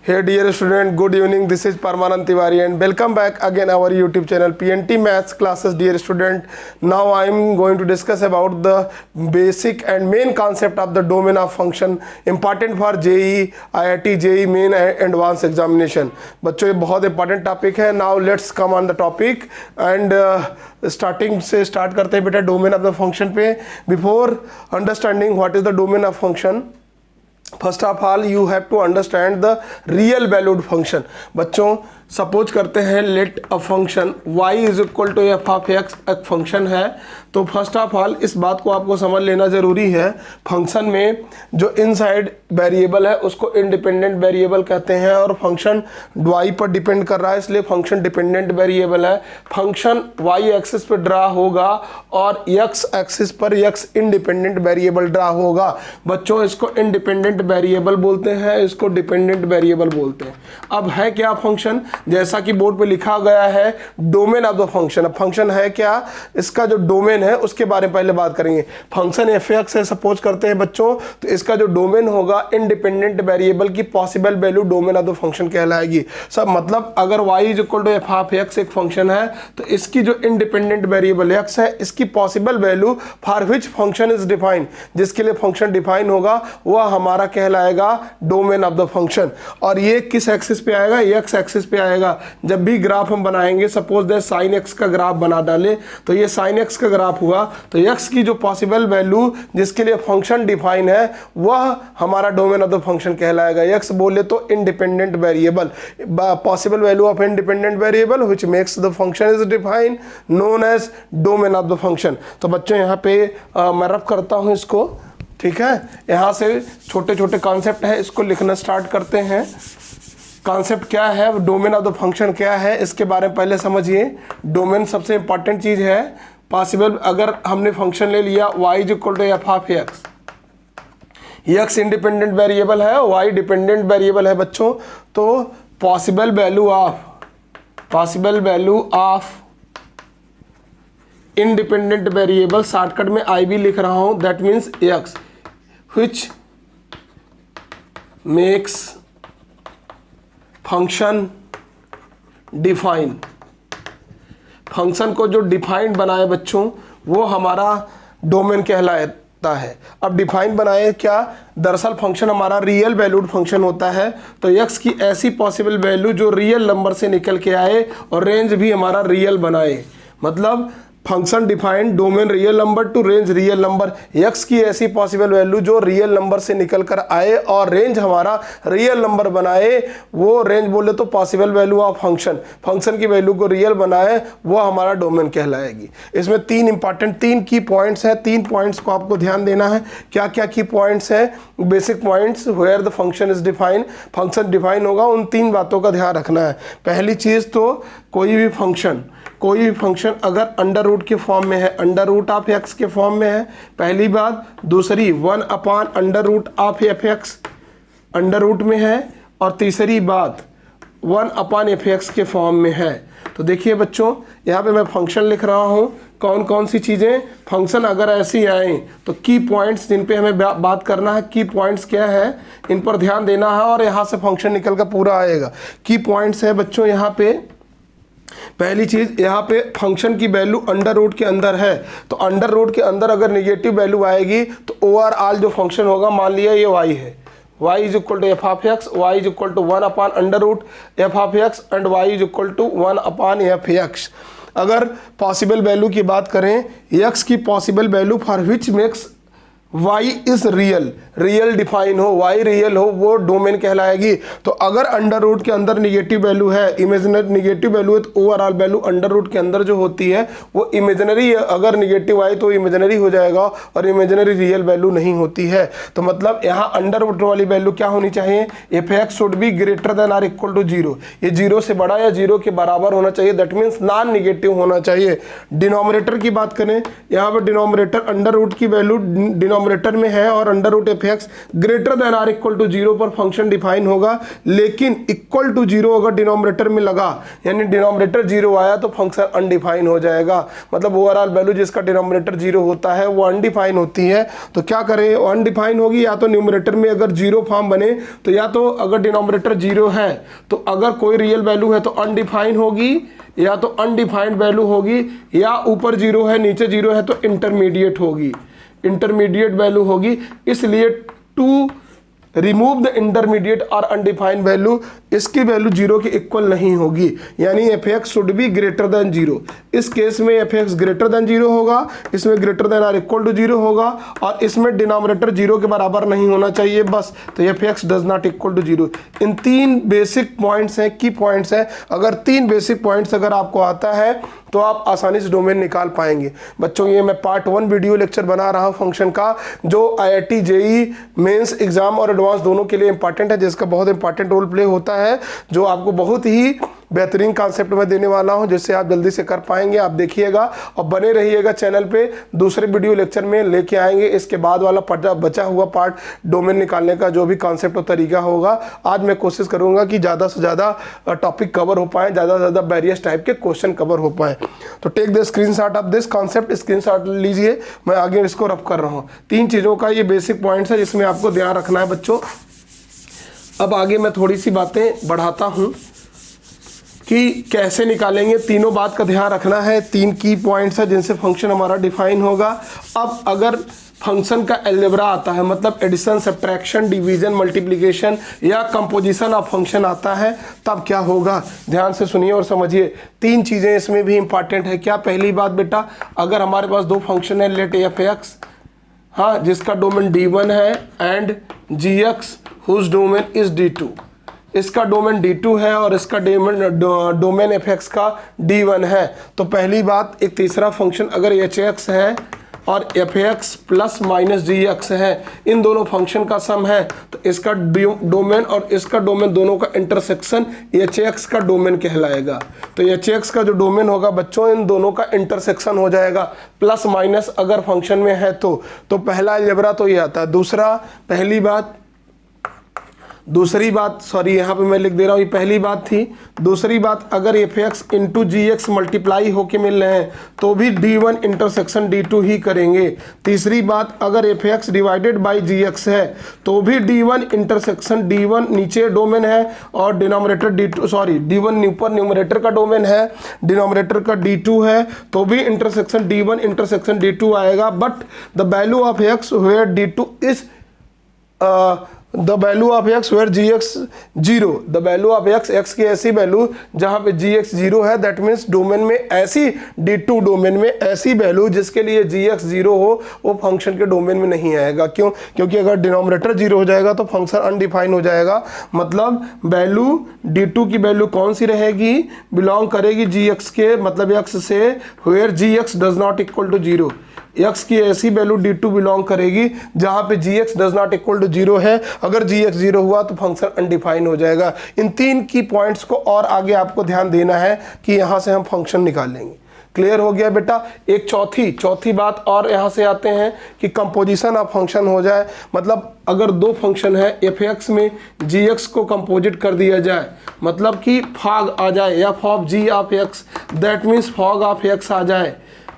Hey dear student, good evening. This is Parmanand Tiwari and welcome back again our YouTube channel PNT Maths classes. Dear student, now I am going to discuss about the basic and main concept of the domain of function important for JEE, IIT, JEE main and advanced examination. बच्चों ये बहुत important topic है. Now let's come on the topic and starting से start करते हैं बेटा domain of the function पे. Before understanding what is the domain of function, first of all you have to understand the real valued function. बच्चों suppose करते हैं let a function y is equal to F of X एक function है. तो first of all इस बात को आपको समझ लेना ज़रूरी है. फंक्शन में जो इनसाइड वेरिएबल है उसको इंडिपेंडेंट वेरिएबल कहते हैं और फंक्शन y पर डिपेंड कर रहा है इसलिए फंक्शन डिपेंडेंट वेरिएबल है. फंक्शन y एक्सिस पर ड्रा होगा और x एक्सिस पर x इंडिपेंडेंट वेरिएबल ड्रा होगा. बच्चों इसको इंडिपेंडेंट वेरिएबल बोलते हैं, इसको डिपेंडेंट वेरिएबल बोलते हैं. अब है क्या फंक्शन, जैसा कि बोर्ड पे लिखा गया है डोमेन ऑफ द फंक्शन. अब फंक्शन है क्या, इसका जो डोमेन है उसके बारे में पहले बात करेंगे. फंक्शन एफ एक्स है सपोज करते हैं बच्चों, तो इसका जो डोमेन होगा इंडिपेंडेंट वेरिएबल की possible value domain of the function कहलाएगी. सब मतलब अगर y is equal to F of X एक फंक्शन है तो इसकी जो इंडिपेंडेंट वेरिएबल x है इसकी possible value for which function is defined, जिसके लिए फंक्शन डिफाइन होगा वह हमारा कहलाएगा डोमेन ऑफ द फंक्शन. और ये किस एक्सिस पे आएगा, x एक्सिस पे आएगा. जब भी ग्राफ हम बनाएंगे सपोज दैट साइन x का ग्राफ बना डाले तो ये साइन x का ग्राफ हुआ तो x की जो पॉसिबल वैल्यू जिसके लिए फंक्शन डिफाइन है वह हमारा डोमेन ऑफ द फंक्शन कहलाएगा. x बोले तो independent variable, possible value of independent variable which makes the function is defined known as domain of the function. तो बच्चों यहाँ पे मैं रफ करता हूँ इसको, ठीक है. यहाँ से छोटे छोटे कॉन्सेप्ट है, इसको लिखना स्टार्ट करते हैं. कॉन्सेप्ट क्या है, डोमेन ऑफ द फंक्शन क्या है, इसके बारे में पहले समझिए. डोमेन सबसे इंपॉर्टेंट चीज़ है. पॉसिबल अगर हमने फंक्शन ले लिया y is equal to F of X, X independent variable है, y डिपेंडेंट वेरिएबल है बच्चों. तो possible value of independent variable shortcut में आई भी लिख रहा हूं, that means X which makes function define. Function को जो डिफाइंड बनाए बच्चों वो हमारा डोमेन कहलाता है. अब डिफाइन बनाए क्या, दरअसल फंक्शन हमारा रियल वैल्यूड फंक्शन होता है. तो x की ऐसी पॉसिबल वैल्यू जो रियल नंबर से निकल के आए और रेंज भी हमारा रियल बनाए. मतलब function defined domain real number two range real number. x की ऐसी पॉसिबल वैल्यू जो रियल नंबर से निकल कर आए और रेंज हमारा रियल नंबर बनाए, वो रेंज बोले तो possible value of function, function की वैल्यू को रियल बनाए वो हमारा डोमेन कहलाएगी. इसमें तीन की पॉइंट्स हैं. 3 पॉइंट्स को आपको ध्यान देना है. क्या क्या की पॉइंट्स हैं, basic points where the function is define, function define होगा, उन 3 बातों का ध्यान रखना है. पहली चीज़ तो कोई भी फंक्शन अगर अंडर रूट के फॉर्म में है, अंडर रूट ऑफ एक्स के फॉर्म में है, पहली बात. दूसरी 1 upon under root of F X under root में है, और तीसरी बात 1 अपॉन एफ एक्स के फॉर्म में है. तो देखिए बच्चों यहाँ पे मैं फंक्शन लिख रहा हूँ. कौन कौन सी चीज़ें फंक्शन अगर ऐसी आए तो की पॉइंट्स जिन पे हमें बात करना है, की पॉइंट्स क्या है इन पर ध्यान देना है और यहाँ से फंक्शन निकल कर पूरा आएगा. की पॉइंट्स है बच्चों यहाँ पे. पहली चीज यहाँ पे फंक्शन की वैल्यू अंडर रूट के अंदर है, तो अंडर रूट के अंदर अगर नेगेटिव वैल्यू आएगी तो ओवरऑल जो फंक्शन होगा, मान लिया ये y है, y is equal to F of X, y is equal to 1 upon under root F of X and y is equal to 1 upon F X. अगर पॉसिबल वैल्यू की बात करें, x की possible value for which makes y is real define हो, y real हो, वो domain कहलाएगी. तो अगर अंडर रूट के अंदर निगेटिव वैल्यू है, इमेजिनरी निगेटिव वैल्यू है, तो ओवरऑल वैल्यू अंडर रूट के अंदर जो होती है वो इमेजिनरी है. अगर निगेटिव आए तो इमेजिनरी हो जाएगा और इमेजिनरी रियल वैल्यू नहीं होती है. तो मतलब यहाँ अंडर रूट वाली वैल्यू क्या होनी चाहिए, F x should be greater than or equal to 0. ये 0 से बड़ा या 0 के बराबर होना चाहिए, दैट मीन्स नॉन निगेटिव होना चाहिए. डिनोमिनेटर की बात करें, यहाँ पर डिनोमिनेटर अंडर रूट की वैल्यू डिनोमिनेटर में है और under root F X greater than or equal to 0 पर फंक्शन डिफाइन होगा, लेकिन इक्वल टू 0 अगर डिनोमिनेटर में लगा यानी डिनोमिनेटर 0 आया तो फंक्शन अनडिफाइन हो जाएगा। मतलब ओवरऑल वैल्यू जिसका डिनोमिनेटर 0 होता है वो अनडिफाइन होती है। तो क्या करें, अनडिफाइन होगी या तो न्यूमरेटर में अगर 0 फॉर्म बने तो या तो अगर डिनोमिनेटर 0 है तो अगर कोई रियल वैल्यू है तो अनडिफाइन होगी, या तो अनडिफाइंड वैल्यू होगी, या ऊपर 0 है नीचे 0 है तो इंटरमीडिएट होगी, इंटरमीडिएट वैल्यू होगी। इसलिए टू रिमूव द इंटरमीडिएट और अनडिफाइंड वैल्यू, इसकी वैल्यू 0 के इक्वल नहीं होगी, यानी F x should be greater than 0। इस केस में एफ एक्स ग्रेटर देन 0 होगा, इसमें greater than or equal to 0 होगा, और इसमें डिनोमिनेटर 0 के बराबर नहीं होना चाहिए बस। तो F X does not equal to 0। इन 3 बेसिक पॉइंट्स हैं, की पॉइंट्स हैं। अगर 3 बेसिक पॉइंट्स अगर आपको आता है तो आप आसानी से डोमेन निकाल पाएंगे। बच्चों ये मैं पार्ट 1 वीडियो लेक्चर बना रहा हूँ फंक्शन का, जो IIT JEE मेंस एग्जाम और एडवांस दोनों के लिए इंपॉर्टेंट है, जिसका बहुत इंपॉर्टेंट रोल प्ले होता है, जो आपको बहुत ही बेहतरीन कॉन्सेप्ट में देने वाला हूं, जिससे आप जल्दी से कर पाएंगे। आप देखिएगा और बने रहिएगा चैनल पे, दूसरे वीडियो लेक्चर में लेके आएंगे इसके बाद वाला बचा हुआ पार्ट डोमेन निकालने का जो भी कॉन्सेप्ट और तरीका होगा। आज मैं कोशिश करूंगा कि ज़्यादा से ज़्यादा टॉपिक कवर हो पाए, ज़्यादा से ज़्यादा वेरियस टाइप के क्वेश्चन कवर हो पाए। तो take the screenshot of this concept, screenshot लीजिए, मैं आगे इसको रफ कर रहा हूँ। 3 चीज़ों का ये बेसिक पॉइंट्स है जिसमें आपको ध्यान रखना है बच्चों। अब आगे मैं थोड़ी सी बातें बढ़ाता हूँ कि कैसे निकालेंगे। तीनों बात का ध्यान रखना है। 3 की पॉइंट्स है जिनसे फंक्शन हमारा डिफाइन होगा। अब अगर फंक्शन का अलजेब्रा आता है, मतलब एडिशन, सब्ट्रैक्शन, डिवीजन, मल्टीप्लिकेशन या कंपोजिशन ऑफ फंक्शन आता है, तब क्या होगा, ध्यान से सुनिए और समझिए। 3 चीज़ें इसमें भी इंपॉर्टेंट है। क्या, पहली बात बेटा, अगर हमारे पास 2 फंक्शन है, लेट एफ एक्स, हाँ, जिसका डोमेन D1 है, and G X whose domain is D2, इसका डोमेन D2 है और इसका डोमेन एफ एक्स का D1 है। तो पहली बात, एक तीसरा फंक्शन अगर एच एक्स है और एफ एक्स प्लस माइनस जी एक्स है, इन दोनों फंक्शन का सम है, तो इसका डोमेन और इसका डोमेन दोनों का इंटरसेक्शन एच एक्स का डोमेन कहलाएगा। तो एच एक्स का जो डोमेन होगा बच्चों, इन दोनों का इंटरसेक्शन हो जाएगा, प्लस माइनस अगर फंक्शन में है तो पहला अलजेब्रा तो ये आता है। दूसरा, पहली बात, दूसरी बात, सॉरी यहाँ पे मैं लिख दे रहा हूँ, ये पहली बात थी। दूसरी बात, अगर एफ एक्स इंटू जी एक्स मल्टीप्लाई होके मिल रहे हैं तो भी D1 इंटरसेक्शन D2 ही करेंगे। तीसरी बात, अगर F X divided by G X है तो भी D1 इंटरसेक्शन D1 नीचे डोमेन है और डिनोमिनेटर D2, सॉरी D1 ऊपर न्यूमरेटर का डोमेन है, डिनोमिनेटर का D2 है, तो भी इंटरसेक्शन D1 इंटरसेक्शन D2 आएगा। But the value of X where D2 is the value of x where gx 0, the value of x की ऐसी वैल्यू जहाँ पे gx 0 है, दैट मीन्स डोमेन में ऐसी D2 डोमेन में ऐसी वैल्यू जिसके लिए gx 0 हो, वो फंक्शन के डोमेन में नहीं आएगा। क्यों? क्योंकि अगर डिनोमिनेटर 0 हो जाएगा तो फंक्शन अनडिफाइन हो जाएगा। मतलब वैल्यू D2 की वैल्यू कौन सी रहेगी, बिलोंग करेगी gx के, मतलब x से where gx does not equal to 0, x की ऐसी वैल्यू D2 बिलोंग करेगी जहां पे gx does not equal to 0 है। अगर gx 0 हुआ तो फंक्शन अनडिफाइन हो जाएगा। इन 3 की पॉइंट्स को और आगे आपको ध्यान देना है कि यहां से हम फंक्शन निकालेंगे। क्लियर हो गया बेटा? एक चौथी बात और यहां से आते हैं कि कंपोजिशन ऑफ फंक्शन हो जाए। मतलब अगर 2 फंक्शन है, एफ एक्स में gx को कंपोजिट कर दिया जाए, मतलब कि फॉग आ जाए, या fog g of x, that means fog of x आ जाए,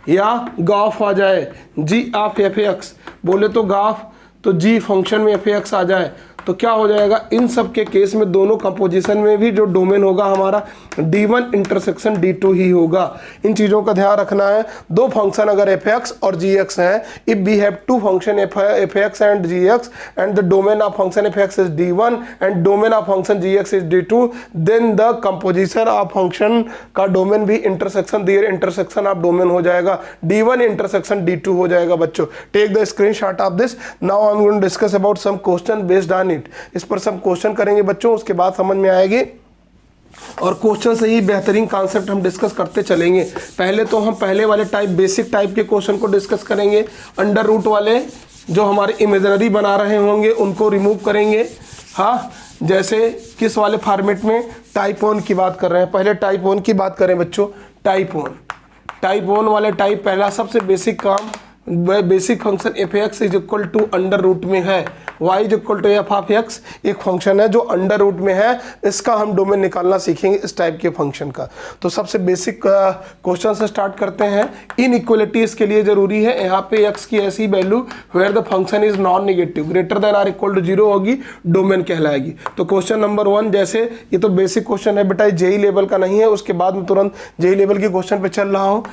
या गाफ आ जाए, g ऑफ एफ एक्स, बोले तो गाफ, तो g फंक्शन में एफ एक्स आ जाए, तो क्या हो जाएगा, इन सब के केस में दोनों कंपोजिशन में भी जो डोमेन होगा हमारा D1 इंटरसेक्शन D2 ही होगा। इन चीज़ों का ध्यान रखना है। 2 फंक्शन अगर एफ एक्स और जी एक्स हैं, if we have 2 function F X and G X and the domain of function F x is D1 and domain of function G X is D2, then the composition of function का domain भी intersection their intersection of domain हो जाएगा, D1 intersection D2 हो जाएगा। बच्चों take the screenshot of this. Now I am going to discuss about some question based on it. इस पर सब क्वेश्चन करेंगे बच्चों, उसके बाद समझ में आएगी, और क्वेश्चन से ही बेहतरीन कॉन्सेप्ट हम डिस्कस करते चलेंगे। पहले तो हम पहले वाले टाइप, बेसिक टाइप के क्वेश्चन को डिस्कस करेंगे। अंडर रूट वाले जो हमारे इमेजिनरी बना रहे होंगे उनको रिमूव करेंगे। हाँ, जैसे किस वाले फॉर्मेट में, टाइप 1 की बात कर रहे हैं। पहले टाइप 1 की बात करें बच्चों। टाइप 1 वाले टाइप, पहला सबसे बेसिक काम basic function F x is equal to under root में है Y is equal to F of X, एक फंक्शन है जो अंडर रूट में है, इसका हम डोमेन निकालना सीखेंगे इस टाइप के फंक्शन का। तो सबसे बेसिक क्वेश्चन से स्टार्ट करते हैं। इनइक्वालिटीज के लिए जरूरी है यहाँ पे एक्स की ऐसी value where the function is non negative greater than or equal to 0 होगी, डोमेन कहलाएगी। तो क्वेश्चन नंबर 1, जैसे ये तो बेसिक क्वेश्चन है बेटा, जेई लेवल का नहीं है, उसके बाद में तुरंत जेई लेवल के क्वेश्चन पे चल रहा हूँ।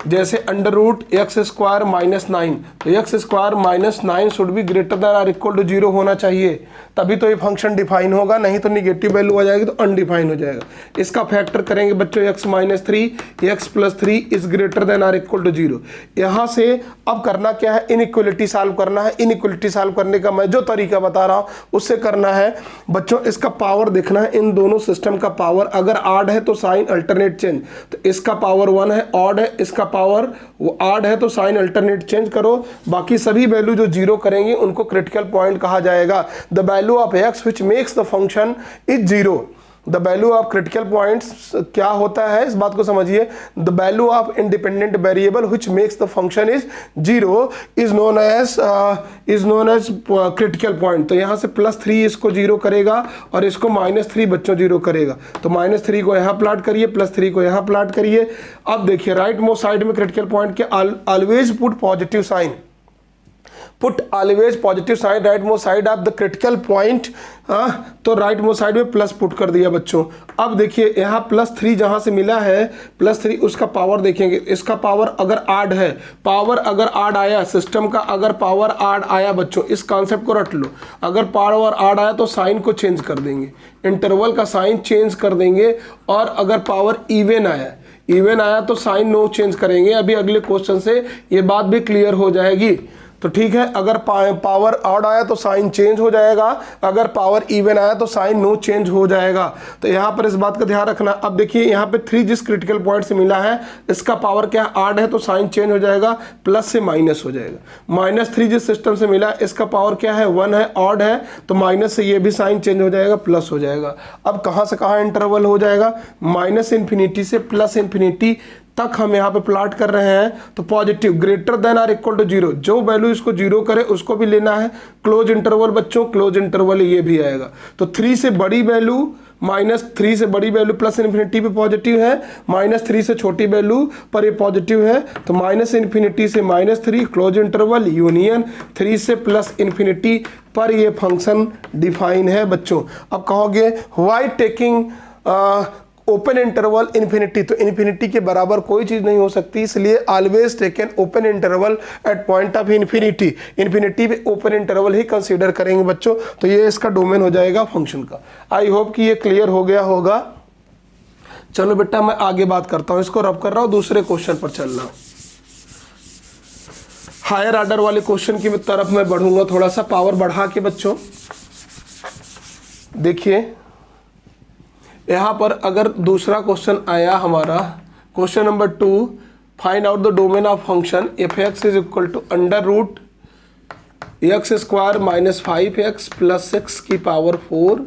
जैसे under root x square minus 9, तो x square minus 9 should be greater than or equal to 0 होना चाहिए, तभी तो ये फंक्शन डिफाइन होगा, नहीं तो निगेटिव वैल्यू आ जाएगी तो अनडिफाइन हो जाएगा। इसका फैक्टर करेंगे बच्चों, X minus 3 X plus 3 is greater than or equal to 0। यहाँ से अब करना क्या है, इनइक्वलिटी सॉल्व करना है। इनइक्वलिटी सॉल्व करने का मैं जो तरीका बता रहा हूँ उससे करना है बच्चों। इसका पावर देखना है, इन दोनों सिस्टम का पावर अगर ऑड है तो साइन अल्टरनेट चेंज, तो इसका पावर 1 है, ऑड है, इसका पावर वो ऑड है तो साइन अल्टरनेट चेंज करो। बाकी सभी वैल्यू जो 0 करेंगे उनको क्रिटिकल पॉइंट कहा जाएगा। The value of X which makes the function is 0, the value of critical points क्या होता है इस बात को समझिए। The value of independent variable which makes the function is 0 is known as critical point. तो यहाँ से +3 इसको 0 करेगा और इसको -3 बच्चों 0 करेगा। तो -3 को यहाँ प्लॉट करिए, +3 को यहाँ प्लॉट करिए। अब देखिए राइट मोस्ट साइड में क्रिटिकल पॉइंट के always put positive sign, put always positive side right most side of the critical point. तो राइट मोस्ट साइड में प्लस पुट कर दिया बच्चों। अब देखिए यहाँ +3 जहां से मिला है, +3 उसका पावर देखेंगे, इसका पावर अगर ऑड है, पावर अगर ऑड आया सिस्टम का, अगर पावर ऑड आया बच्चों, इस कॉन्सेप्ट को रट लो, अगर पावर ऑड आया तो साइन को चेंज कर देंगे, इंटरवल का साइन चेंज कर देंगे। और अगर पावर इवन आया तो साइन नो चेंज करेंगे। अभी अगले क्वेश्चन से ये बात भी क्लियर हो जाएगी। तो ठीक है, अगर पावर ऑड आया तो साइन चेंज हो जाएगा, अगर पावर इवन आया तो साइन नो चेंज हो जाएगा। तो यहाँ पर इस बात का ध्यान रखना। अब देखिए यहाँ पे 3 जिस क्रिटिकल पॉइंट से मिला है, इसका पावर क्या ऑड है तो साइन चेंज हो जाएगा, प्लस से माइनस हो जाएगा। -3 जिस सिस्टम से मिला, इसका पावर क्या है 1 है, ऑड है, तो माइनस से ये भी साइन चेंज हो जाएगा, प्लस हो जाएगा। अब कहाँ से कहाँ इंटरवल हो जाएगा, -∞ से +∞ तक हम यहाँ पे प्लॉट कर रहे हैं। तो positive greater than or equal to 0, जो वैल्यू इसको 0 करे उसको भी लेना है। क्लोज इंटरवल बच्चों, क्लोज इंटरवल ये भी आएगा। तो 3 से बड़ी वैल्यू -3 से बड़ी वैल्यू +∞ पे पॉजिटिव है, -3 से छोटी वैल्यू पर ये पॉजिटिव है। तो -∞ से -3 क्लोज इंटरवल यूनियन 3 से +∞ पर ये फंक्शन डिफाइन है बच्चों। अब कहोगे why taking open interval infinity, तो इन्फिनिटी के बराबर कोई चीज नहीं हो सकती, इसलिए always taken open interval at point of infinity. Infinity पे ओपन इंटरवल ही कंसीडर करेंगे बच्चों। तो ये इसका डोमेन हो जाएगा फंक्शन का। आई होप कि ये क्लियर हो गया होगा। चलो बेटा मैं आगे बात करता हूं, इसको रब कर रहा हूं, दूसरे क्वेश्चन पर चल रहा हूं। हायर ऑर्डर वाले क्वेश्चन की तरफ मैं बढ़ूंगा, थोड़ा सा पावर बढ़ा के बच्चों। देखिए यहाँ पर अगर दूसरा क्वेश्चन आया हमारा, question number 2, find out the domain of function F x is equal to under root x square -5x plus 6 की पावर 4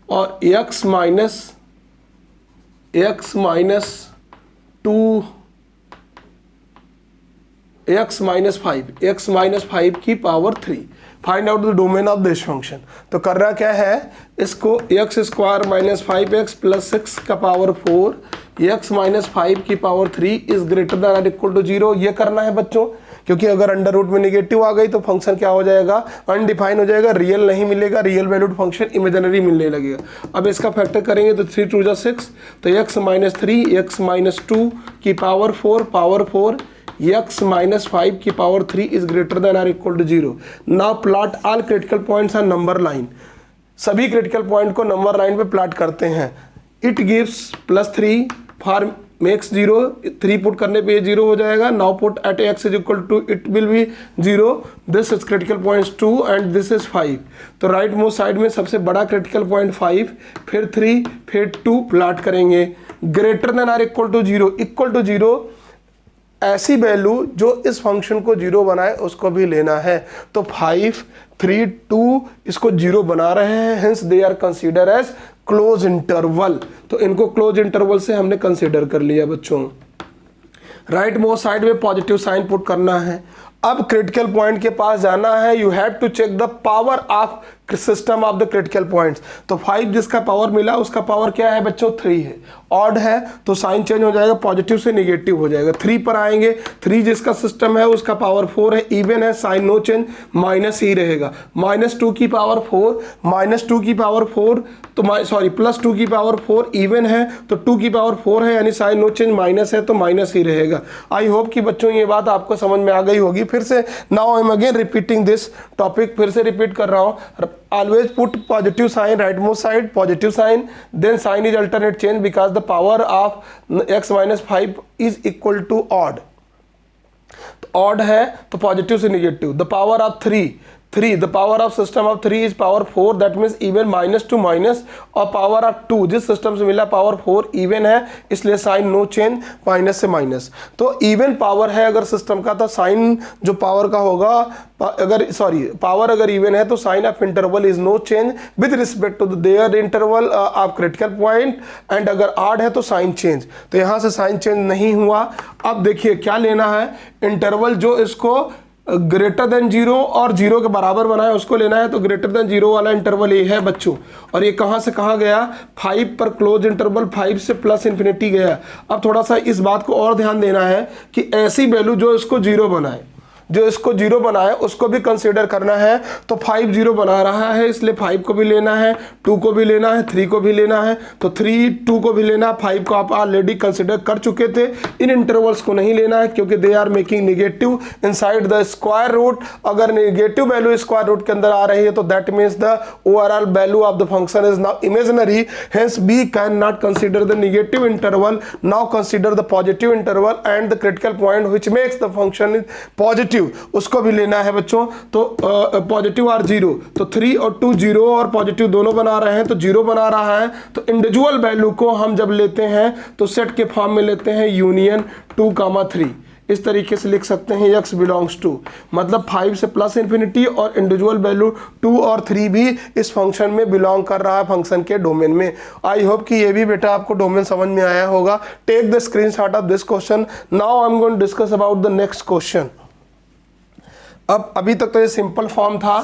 और x माइनस 5 की power 3। Find out the domain of this function. तो करना क्या है, इसको x स्क्वायर -5x प्लस 6 का power 4 x minus 5 की पावर 3 इज ग्रेटर देन और इक्वल टू 0 ये करना है बच्चों। क्योंकि अगर अंडर रूट में नेगेटिव आ गई तो फंक्शन क्या हो जाएगा, अनडिफाइन हो जाएगा, रियल नहीं मिलेगा, रियल वैल्यूड फंक्शन इमेजिनरी मिलने लगेगा। अब इसका फैक्टर करेंगे तो 3 2 6, तो x माइनस 3 x माइनस 2 की पावर 4 x माइनस 5 की पावर 3 इज ग्रेटर देन और equal to 0। Now plot all critical points on number line. सभी क्रिटिकल पॉइंट को नंबर लाइन पे प्लॉट करते हैं। It gives +3 for makes 0, 3 put करने पे ये 0 हो जाएगा। Now put at x is equal to it will be 0, this is critical points 2 and this is 5। तो राइट मोस्ट साइड में सबसे बड़ा क्रिटिकल पॉइंट 5, फिर 3, फिर 2 प्लॉट करेंगे। ग्रेटर देन और इक्वल टू 0, इक्वल टू 0 ऐसी वैल्यू जो इस फंक्शन को 0 बनाए उसको भी लेना है। तो 5 3 2 इसको 0 बना रहे हैं, hence they are consider as close interval. तो इनको क्लोज इंटरवल से हमने कंसीडर कर लिया बच्चों। राइट मोस्ट साइड में पॉजिटिव साइन पुट करना है। अब क्रिटिकल पॉइंट के पास जाना है, you have to check the power of system of the critical points. तो 5 जिसका पावर मिला उसका पावर क्या है बच्चों 3 है। ऑड है तो साइन चेंज हो जाएगा, पॉजिटिव से निगेटिव हो जाएगा। 3 पर आएंगे, 3 जिसका सिस्टम है उसका पावर 4 है, इवन है, साइन नो चेंज, माइनस ही रहेगा। -2 की पावर 4, -2 की पावर 4 तो सॉरी +2 की पावर 4 इवन है तो 2 की पावर 4 है, यानी साइन नो चेंज माइनस है तो माइनस ही रहेगा। आई होप कि बच्चों ये बात आपको समझ में आ गई होगी। फिर से now I M again repeating this topic, फिर से रिपीट कर रहा हूँ। always put positive sign rightmost side, positive sign, then sign is alternate change because the power of x minus 5 is equal to odd। तो odd है तो positive से negative. The power of 3 the power of system of 3 is power 4, that means even minus two minus, और power of 2 जिस system से मिला power 4 even है, इसलिए साइन नो चेंज, माइनस से माइनस। तो इवन पावर है अगर सिस्टम का तो साइन जो पावर का होगा, अगर सॉरी पावर अगर इवन है तो sign of interval is no change with respect to their interval of critical point, and अगर ऑड है तो साइन चेंज। तो यहाँ से साइन चेंज नहीं हुआ। अब देखिए क्या लेना है, इंटरवल जो इसको ग्रेटर देन 0 और 0 के बराबर बनाए उसको लेना है। तो ग्रेटर देन 0 वाला इंटरवल ये है बच्चों, और ये कहाँ से कहाँ गया, 5 पर क्लोज इंटरवल 5 से प्लस इन्फिनिटी गया। अब थोड़ा सा इस बात को और ध्यान देना है कि ऐसी वैल्यू जो इसको 0 बनाए, जो इसको 0 बनाए उसको भी कंसीडर करना है। तो 5 0 बना रहा है, इसलिए 5 को भी लेना है, 2 को भी लेना है, 3 को भी लेना है। तो 3 2 को भी लेना, 5 को आप ऑलरेडी कंसीडर कर चुके थे। इन इंटरवल्स को नहीं लेना है क्योंकि they are making negative inside the square root. अगर निगेटिव वैल्यू स्क्वायर रूट के अंदर आ रही है तो that means the overall value of the function is now imaginary, hence we can not consider the negative interval, now consider the positive interval and the critical point which makes the function is positive, उसको भी लेना है बच्चों। तो positive और 0, तो 3 और 2 0 और पॉजिटिव दोनों बना रहे हैं, तो 0 बना रहा है। तो इंडिविजुअल वैल्यू को हम जब लेते हैं तो सेट के फॉर्म में लेते हैं, यूनियन 2, 3। इस तरीके से लिख सकते हैं x बिलोंग्स टू, मतलब 5 से प्लस इन्फिनिटी, और इंडिविजुअल वैल्यू 2 और 3 भी इस फंक्शन में बिलोंग कर रहा है, फंक्शन के डोमेन में। आई होप कि ये भी बेटा आपको डोमेन समझ में आया होगा। Take the screenshot of this question. Now I am going to discuss about the next question. अब अभी तक तो ये सिंपल फॉर्म था,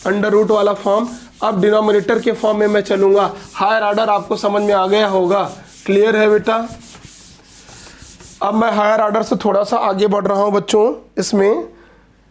अंडर रूट वाला फॉर्म। अब डिनोमिनेटर के फॉर्म में मैं चलूंगा। हायर ऑर्डर आपको समझ में आ गया होगा, क्लियर है बेटा। अब मैं हायर ऑर्डर से थोड़ा सा आगे बढ़ रहा हूं बच्चों। इसमें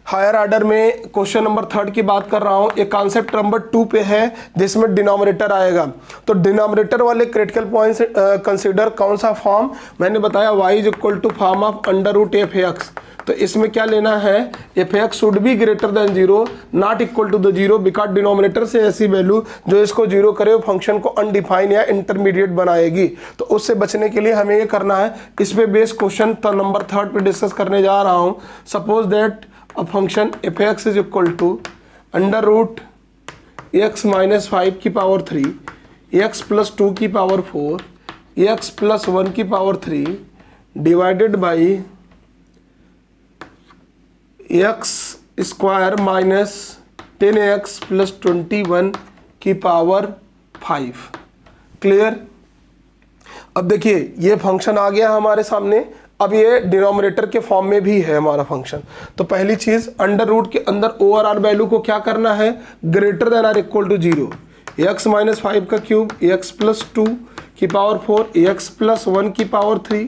हायर ऑर्डर में क्वेश्चन नंबर 3 की बात कर रहा हूं। ये कॉन्सेप्ट नंबर 2 पे है जिसमें डिनोमिनेटर आएगा। तो डिनोमिनेटर वाले क्रिटिकल पॉइंट से कंसीडर कौन सा फॉर्म, मैंने बताया y is equal to form of under root F x. तो इसमें क्या लेना है, f x should be greater than 0, not equal to the 0, because denominator से ऐसी वैल्यू जो इसको 0 करे वो फंक्शन को अनडिफाइन या इंटरमीडिएट बनाएगी। तो उससे बचने के लिए हमें ये करना है। इस पे बेस क्वेश्चन नंबर 3 पे डिस्कस करने जा रहा हूँ। Suppose that a function f x is equal to under root x minus 5 की पावर 3, x प्लस 2 की पावर 4, x प्लस 1 की power 3 divided by x square minus 10x plus 21 की power 5। Clear. अब देखिए ये फंक्शन आ गया हमारे सामने। अब ये डिनोमिनेटर के फॉर्म में भी है हमारा फंक्शन। तो पहली चीज अंडर रूट के अंदर ओवरऑल वैल्यू को क्या करना है, greater than or equal to 0। x minus 5 का क्यूब, x प्लस 2 की पावर 4, x प्लस 1 की पावर 3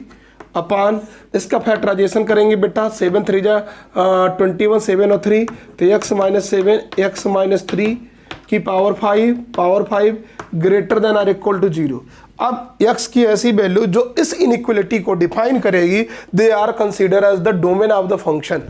अपान, इसका फैक्टराइजेशन करेंगे बेटा, 7 3 जा 21, 7 और 3, तो x माइनस 7, x माइनस 3 की power 5 greater than or equal to 0। अब x की ऐसी वैल्यू जो इस इनइक्वलिटी को डिफाइन करेगी, they are consider as the domain of the function.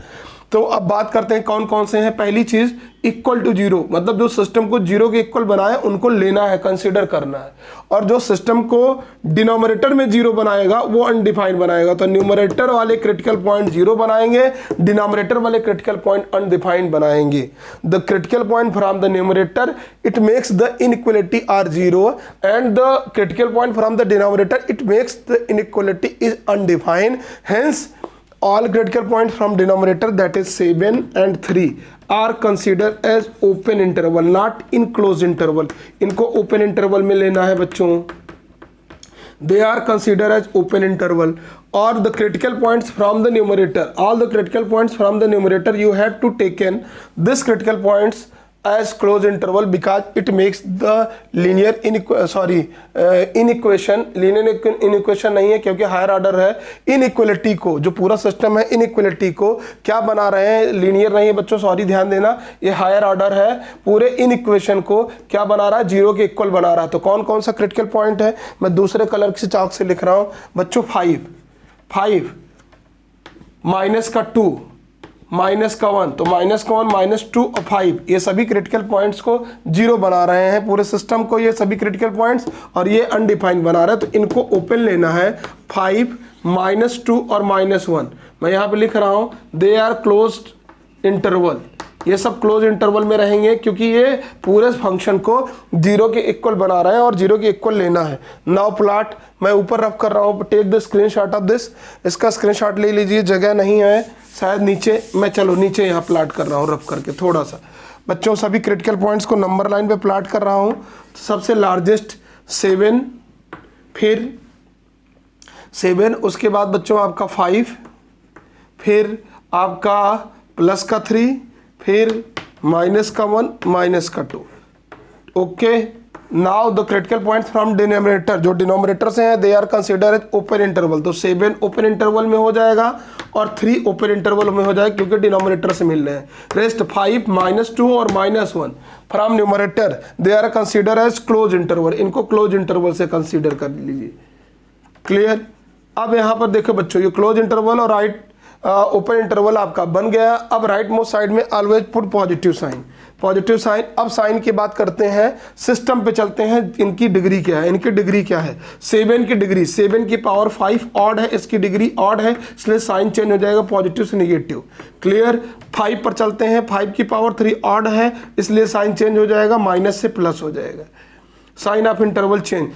तो अब बात करते हैं कौन कौन से हैं। पहली चीज इक्वल टू 0, मतलब जो सिस्टम को 0 के इक्वल बनाए उनको लेना है, कंसीडर करना है। और जो सिस्टम को डिनोमिनेटर में 0 बनाएगा वो अनडिफाइंड बनाएगा। तो न्यूमरेटर वाले क्रिटिकल पॉइंट 0 बनाएंगे, डिनोमिनेटर वाले क्रिटिकल पॉइंट अनडिफाइंड बनाएंगे। The critical point from the numerator it makes the inequality are 0 and the critical point from the denominator it makes the inequality is undefined. Hence all critical points from denominator, that is 7 and 3, are considered as open interval, not in closed interval। इनको open interval में लेना है बच्चों, they are considered as open interval। or the critical points from the numerator, all the critical points from the numerator you have to taken this critical points as closed interval because it makes the linear inequation, linear inequation नहीं है क्योंकि higher order है, inequality को, जो पूरा system है inequality को क्या बना रहे हैं, लीनियर नहीं है बच्चों, सॉरी ध्यान देना, ये हायर ऑर्डर है, पूरे इनइक्वेशन को क्या बना रहा है, जीरो के इक्वल बना रहा है। तो कौन कौन सा क्रिटिकल पॉइंट है, मैं दूसरे कलर से चाक से लिख रहा हूं बच्चों, 5 माइनस का 2 माइनस का 1, तो माइनस का 1 माइनस 2 और 5, ये सभी क्रिटिकल पॉइंट्स को जीरो बना रहे हैं पूरे सिस्टम को, ये सभी क्रिटिकल पॉइंट्स, और ये अनडिफाइंड बना रहे हैं। तो इनको ओपन लेना है, 5 माइनस 2 और माइनस 1, मैं यहाँ पे लिख रहा हूँ दे आर क्लोज्ड इंटरवल, ये सब क्लोज इंटरवल में रहेंगे क्योंकि ये पूरे फंक्शन को जीरो के इक्वल बना रहे हैं और जीरो के इक्वल लेना है। नाउ प्लॉट, मैं ऊपर रफ कर रहा हूँ, take the screenshot of this, इसका स्क्रीनशॉट ले लीजिए, जगह नहीं है शायद नीचे, मैं चलो नीचे यहाँ प्लॉट कर रहा हूँ रफ करके थोड़ा सा बच्चों, सभी क्रिटिकल पॉइंट्स को नंबर लाइन पे प्लॉट कर रहा हूँ। सबसे लार्जेस्ट 7, फिर 7, उसके बाद बच्चों आपका 5, फिर आपका प्लस का 3, फिर माइनस का 1 माइनस का 2। Okay, now the critical points from denominator, जो डिनोमिनेटर से हैं they are consider as open interval, तो 7 ओपन इंटरवल में हो जाएगा और 3 ओपन इंटरवल में हो जाएगा क्योंकि डिनोमिनेटर से मिल रहे हैं। रेस्ट 5 माइनस 2 और minus 1 from numerator they are consider as close interval, इनको क्लोज इंटरवल से कंसिडर कर लीजिए। क्लियर। अब यहाँ पर देखो बच्चों, ये क्लोज इंटरवल और राइट ओपन इंटरवल आपका बन गया। अब राइट मोस्ट साइड में always put positive sign, positive sign. अब साइन की बात करते हैं, सिस्टम पे चलते हैं, इनकी डिग्री क्या है, इनकी डिग्री क्या है, 7 की डिग्री, 7 की पावर 5 ऑड है, इसकी डिग्री ऑड है, इसलिए साइन चेंज हो जाएगा पॉजिटिव से निगेटिव। क्लियर। 5 पर चलते हैं, 5 की पावर 3 ऑड है, इसलिए साइन चेंज हो जाएगा, माइनस से प्लस हो जाएगा, साइन ऑफ इंटरवल चेंज।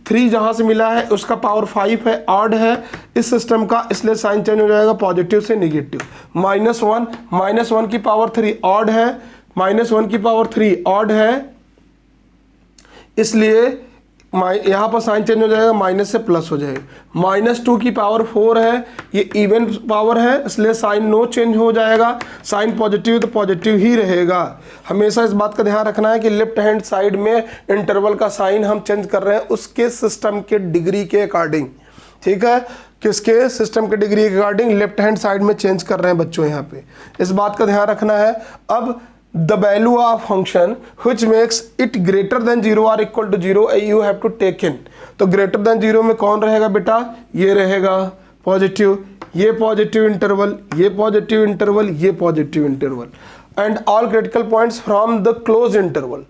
3 जहां से मिला है उसका पावर 5 है, ऑड है इस सिस्टम का, इसलिए साइन चेंज हो जाएगा पॉजिटिव से निगेटिव। -1 की पावर 3 ऑड है, -1 की पावर 3 ऑड है, इसलिए यहां पर साइन चेंज हो जाएगा, माइनस से प्लस हो जाएगा। -2 की पावर 4 है, ये इवन पावर है, इसलिए साइन नो चेंज हो जाएगा, साइन पॉजिटिव तो पॉजिटिव ही रहेगा। हमेशा इस बात का ध्यान रखना है कि लेफ्ट हैंड साइड में इंटरवल का साइन हम चेंज कर रहे हैं उसके सिस्टम के डिग्री के अकॉर्डिंग, ठीक है, किसके सिस्टम के डिग्री के अकॉर्डिंग लेफ्ट हैंड साइड में चेंज कर रहे हैं बच्चों, यहाँ पे इस बात का ध्यान रखना है। अब the value of function which makes it greater than 0 or equal to 0 you have to take in, तो greater than 0 में कौन रहेगा बेटा, ये रहेगा पॉजिटिव, ये पॉजिटिव इंटरवल, ये पॉजिटिव इंटरवल, ये positive interval, and all critical points from the close interval,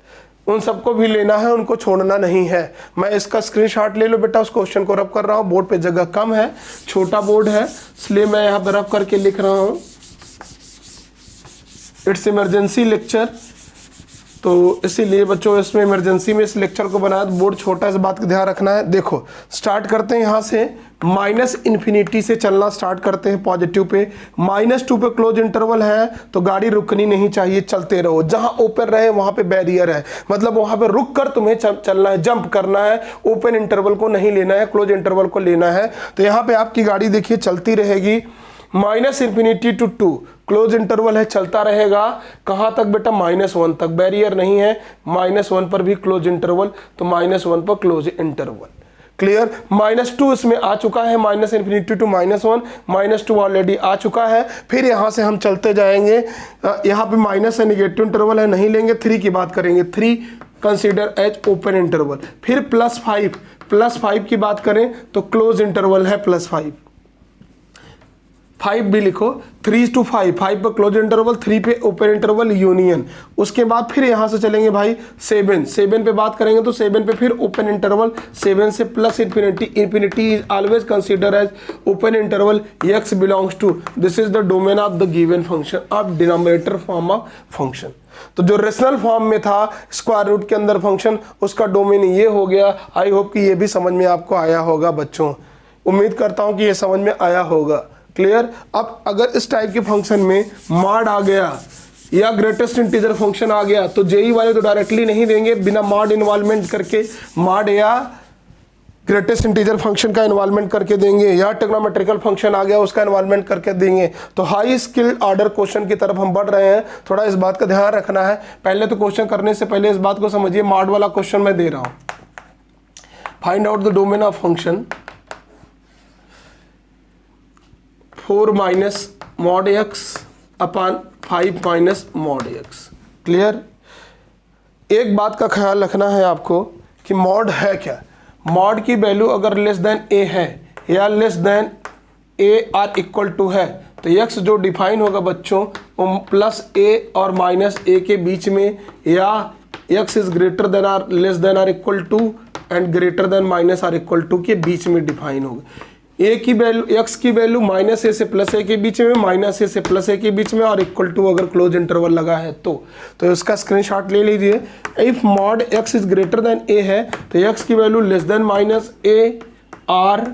उन सबको भी लेना है, उनको छोड़ना नहीं है। मैं इसका स्क्रीनशॉट ले लो बेटा, उस क्वेश्चन को रब कर रहा हूँ, बोर्ड पे जगह कम है, छोटा बोर्ड है, इसलिए मैं यहाँ पर रब करके लिख रहा हूँ, इट्स इमरजेंसी लेक्चर। तो इसीलिए बच्चों इसमें इमरजेंसी में इस लेक्चर को बनाया, तो बोर्ड छोटा, इस बात का ध्यान रखना है। देखो स्टार्ट करते हैं यहाँ से, -∞ से चलना स्टार्ट करते हैं पॉजिटिव पे, -2 पे क्लोज इंटरवल है तो गाड़ी रुकनी नहीं चाहिए, चलते रहो, जहां ओपन रहे वहां पे बैरियर है, मतलब वहां पे रुक कर तुम्हें चलना है, जंप करना है, ओपन इंटरवल को नहीं लेना है, क्लोज इंटरवल को लेना है। तो यहाँ पे आपकी गाड़ी देखिए चलती रहेगी, -∞ to 2 क्लोज इंटरवल है, चलता रहेगा, कहां तक बेटा, -1 तक, बैरियर नहीं है, -1 पर भी क्लोज इंटरवल, तो -1 पर क्लोज इंटरवल। क्लियर। -2 इसमें आ चुका है, -∞ to -1, -2 ऑलरेडी आ चुका है। फिर यहां से हम चलते जाएंगे, यहाँ पे माइनस है, निगेटिव इंटरवल है, नहीं लेंगे। 3 की बात करेंगे, 3 कंसीडर एज ओपन इंटरवल। फिर +5 की बात करें तो क्लोज इंटरवल है +5, 5 भी लिखो, 3 to 5 पर क्लोज इंटरवल, 3 पे ओपन इंटरवल यूनियन। उसके बाद फिर यहां से चलेंगे भाई 7 पे बात करेंगे तो 7 पे फिर ओपन इंटरवल, 7 से +∞, infinity is always consider as open interval, x belongs to, this is the domain of the given function of denominator form of function. तो जो रेशनल फॉर्म में था स्क्वायर रूट के अंदर फंक्शन, उसका डोमेन ये हो गया। आई होप कि ये भी समझ में आपको आया होगा बच्चों, उम्मीद करता हूं कि ये समझ में आया होगा। क्लियर। अब अगर इस टाइप के फंक्शन में मॉड आ गया या ग्रेटेस्ट इंटीजर फंक्शन आ गया तो जेई वाले तो डायरेक्टली नहीं देंगे, बिना मॉड इन्वॉल्वमेंट करके मॉड या ग्रेटेस्ट इंटीजर फंक्शन का इन्वॉल्वमेंट करके देंगे, या ट्रिग्नोमेट्रिकल फंक्शन आ गया उसका इन्वॉल्वमेंट करके देंगे। तो हाई स्किल्ड ऑर्डर क्वेश्चन की तरफ हम बढ़ रहे हैं, थोड़ा इस बात का ध्यान रखना है। पहले तो क्वेश्चन करने से पहले इस बात को समझिए, मॉड वाला क्वेश्चन मैं दे रहा हूं, find out the domain of function 4 minus mod x upon 5 minus mod x. Clear? एक बात का ख्याल रखना है आपको कि मॉड है क्या। मॉड की वैल्यू अगर लेस देन ए है या less than A or equal to है तो एक्स जो डिफाइन होगा बच्चों वो प्लस ए और माइनस ए के बीच में, या x is greater than or less than or equal to and greater than minus or equal to के बीच में डिफाइन होगा। ए की वैल्यू, एक्स की वैल्यू माइनस ए से प्लस ए के बीच में, माइनस ए से प्लस ए के बीच में और इक्वल टू अगर क्लोज इंटरवल लगा है तो इसका स्क्रीनशॉट ले लीजिए। If mod X is greater than ए है तो एक्स की value less than minus A or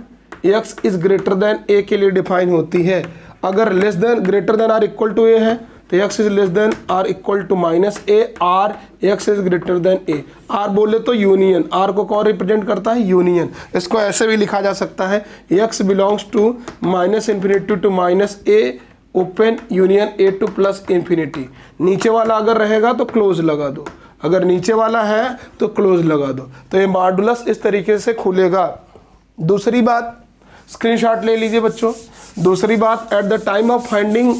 X is greater than A के लिए डिफाइन होती है। अगर less than greater than or equal to A है तो X is less than or equal to minus A or X is greater than A. Are बोले तो union, are को कौन रिप्रेजेंट करता है? यूनियन। इसको ऐसे भी लिखा जा सकता है x belongs to minus infinity to minus a open union a to plus infinity. नीचे वाला अगर रहेगा तो क्लोज लगा दो, अगर नीचे वाला है तो क्लोज लगा दो। तो ये मॉडुलस इस तरीके से खुलेगा। दूसरी बात, स्क्रीनशॉट ले लीजिए बच्चों। दूसरी बात, at the time of finding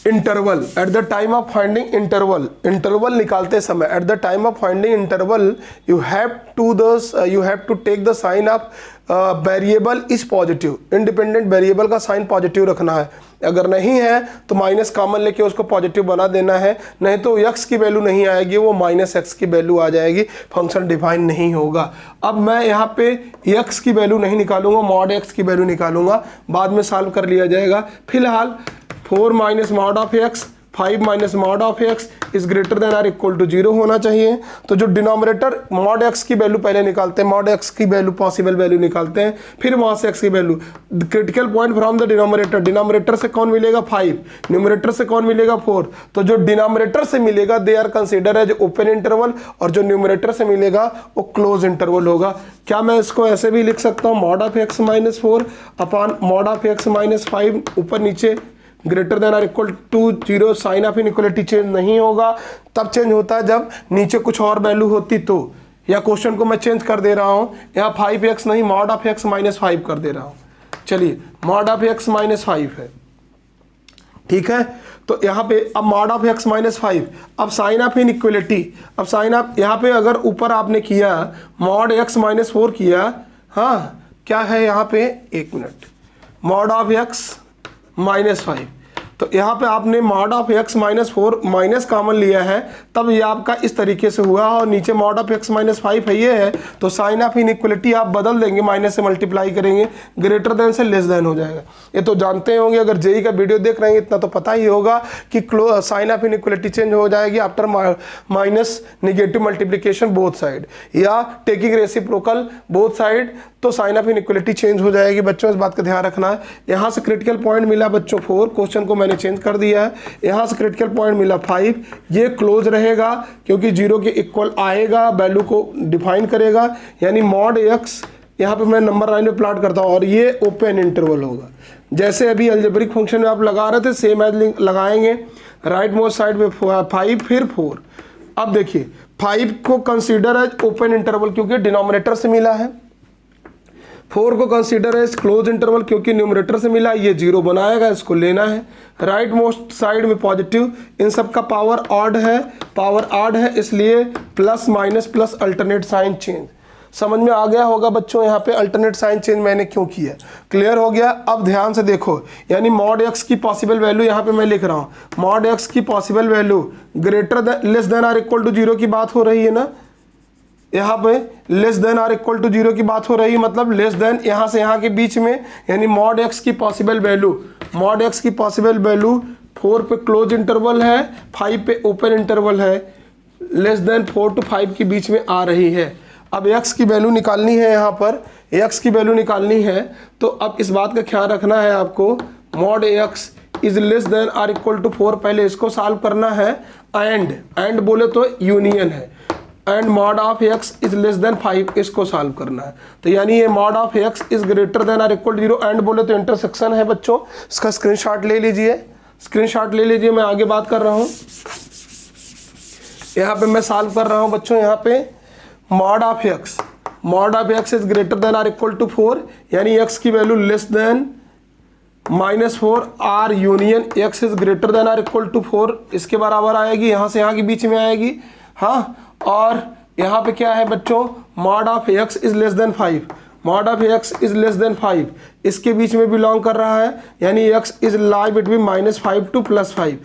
interval, at the time of finding interval निकालते समय, at the time of finding interval you have to take the sign of variable is positive. Independent variable का sign positive रखना है, अगर नहीं है तो minus common लेके उसको पॉजिटिव बना देना है, नहीं तो एक्स की वैल्यू नहीं आएगी, वो माइनस एक्स की वैल्यू आ जाएगी, फंक्शन डिफाइन नहीं होगा। अब मैं यहाँ पे एक्स की वैल्यू नहीं निकालूंगा, मॉड एक्स की वैल्यू निकालूंगा, बाद में सॉल्व कर लिया जाएगा। फिलहाल 4 minus mod of x 5 minus mod of x is greater than or equal to 0 होना चाहिए। तो जो डिनोमिनेटर मॉड एक्स की वैल्यू पहले निकालते हैं, मॉड एक्स की वैल्यू पॉसिबल वैल्यू निकालते हैं, फिर वहां से एक्स की value. Critical point from the denominator, denominator से कौन मिलेगा 5, न्यूमरेटर से कौन मिलेगा 4। तो जो डिनोमिनेटर से मिलेगा they are consider as open interval, और जो न्यूमरेटर से मिलेगा वो क्लोज इंटरवल होगा। क्या मैं इसको ऐसे भी लिख सकता हूँ, mod of x minus 4 upon mod of x minus 5, ऊपर नीचे greater than or equal to 0। Sign of inequality change नहीं होगा, तब चेंज होता है जब नीचे कुछ और वैल्यू होती तो। या क्वेश्चन को मैं चेंज कर दे रहा हूँ, यहाँ 5x नहीं मॉड ऑफ एक्स माइनस 5 कर दे रहा हूँ। चलिए मॉड ऑफ एक्स माइनस 5 है, ठीक है। तो यहाँ पे अब मॉड ऑफ एक्स माइनस 5, अब साइन ऑफ इनइक्वालिटी, अब साइन ऑफ यहाँ पे अगर ऊपर आपने किया मॉड एक्स माइनस 4 किया, हाँ क्या है यहाँ पे, एक minute, mod of x minus 5, तो यहाँ पे आपने mod of x minus 4 minus common लिया है, तब ये आपका इस तरीके से हुआ। और नीचे मॉड ऑफ एक्स माइनस 5 है, ये है, तो साइन ऑफ इनइक्वालिटी आप बदल देंगे, माइनस से मल्टीप्लाई करेंगे, ग्रेटर देन से लेस देन हो जाएगा। ये तो जानते होंगे, अगर जेई का वीडियो देख रहे हैं इतना तो पता ही होगा कि साइन ऑफ इनइक्वालिटी चेंज हो जाएगी after minus negative multiplication both side, या टेकिंग रेसिप्रोकल बोथ साइड, तो साइन ऑफ इनइक्वालिटी चेंज हो जाएगी। बच्चों इस बात का ध्यान रखना है। यहाँ से क्रिटिकल पॉइंट मिला बच्चों 4, क्वेश्चन को मैंने चेंज कर दिया है। यहाँ से क्रिटिकल पॉइंट मिला 5, ये क्लोज रहेगा क्योंकि 0 के इक्वल आएगा, वैल्यू को डिफाइन करेगा, यानी मॉड एक्स, यहाँ पे मैं नंबर लाइन में प्लॉट करता हूँ, और ये ओपन इंटरवल होगा। जैसे अभी अलजेब्रिक फंक्शन में आप लगा रहे थे सेम एज लगाएंगे, राइट मोस्ट साइड में 5 फिर 4। अब देखिए 5 को कंसीडर एज ओपन इंटरवल क्योंकि डिनोमिनेटर से मिला है, 4 को कंसीडर एज क्लोज इंटरवल क्योंकि न्यूमरेटर से मिला, ये 0 बनाएगा, इसको लेना है। राइट मोस्ट साइड में पॉजिटिव, इन सब का पावर ऑड है, इसलिए plus minus plus alternate sign change. समझ में आ गया होगा बच्चों, यहाँ पे अल्टरनेट साइन चेंज मैंने क्यों किया, क्लियर हो गया। अब ध्यान से देखो, यानी मॉड एक्स की पॉसिबल वैल्यू यहाँ पे मैं लिख रहा हूँ, मॉड एक्स की possible value greater than less than or equal to 0 की बात हो रही है ना, यहाँ पे less than or equal to 0 की बात हो रही है, मतलब लेस देन यहाँ से यहाँ के बीच में, यानी मॉड एक्स की पॉसिबल वैल्यू, मॉड एक्स की पॉसिबल वैल्यू 4 पे क्लोज इंटरवल है, 5 पे ओपन इंटरवल है, लेस देन 4 to 5 के बीच में आ रही है। अब x की वैल्यू निकालनी है, यहाँ पर x की वैल्यू निकालनी है, तो अब इस बात का ख्याल रखना है आपको, mod x is less than or equal to 4, पहले इसको सॉल्व करना है, एंड बोले तो यूनियन है, and mod of x is less then 5, इसको सॉल्व करना है। तो यानी ये mod of x is greater than और इक्वल टू 0, एंड बोले तो इंटरसेक्शन है बच्चों। इसका स्क्रीनशॉट ले लीजिए, स्क्रीनशॉट ले लीजिए, मैं आगे बात कर रहा हूँ। यहाँ पे मैं सॉल्व कर रहा हूँ बच्चों, यहाँ पे mod of x is greater than और इक्वल टू 4, यानी x की value less than -4 or union x is greater than और इक्वल टू 4, इसके बराबर आएगी, यहाँ से यहाँ के बीच में आएगी। हाँ, और यहाँ पे क्या है बच्चों, mod of x is less then 5, mod of x is less then 5 इसके बीच में बिलोंग कर रहा है, यानी x is lie between -5 to +5।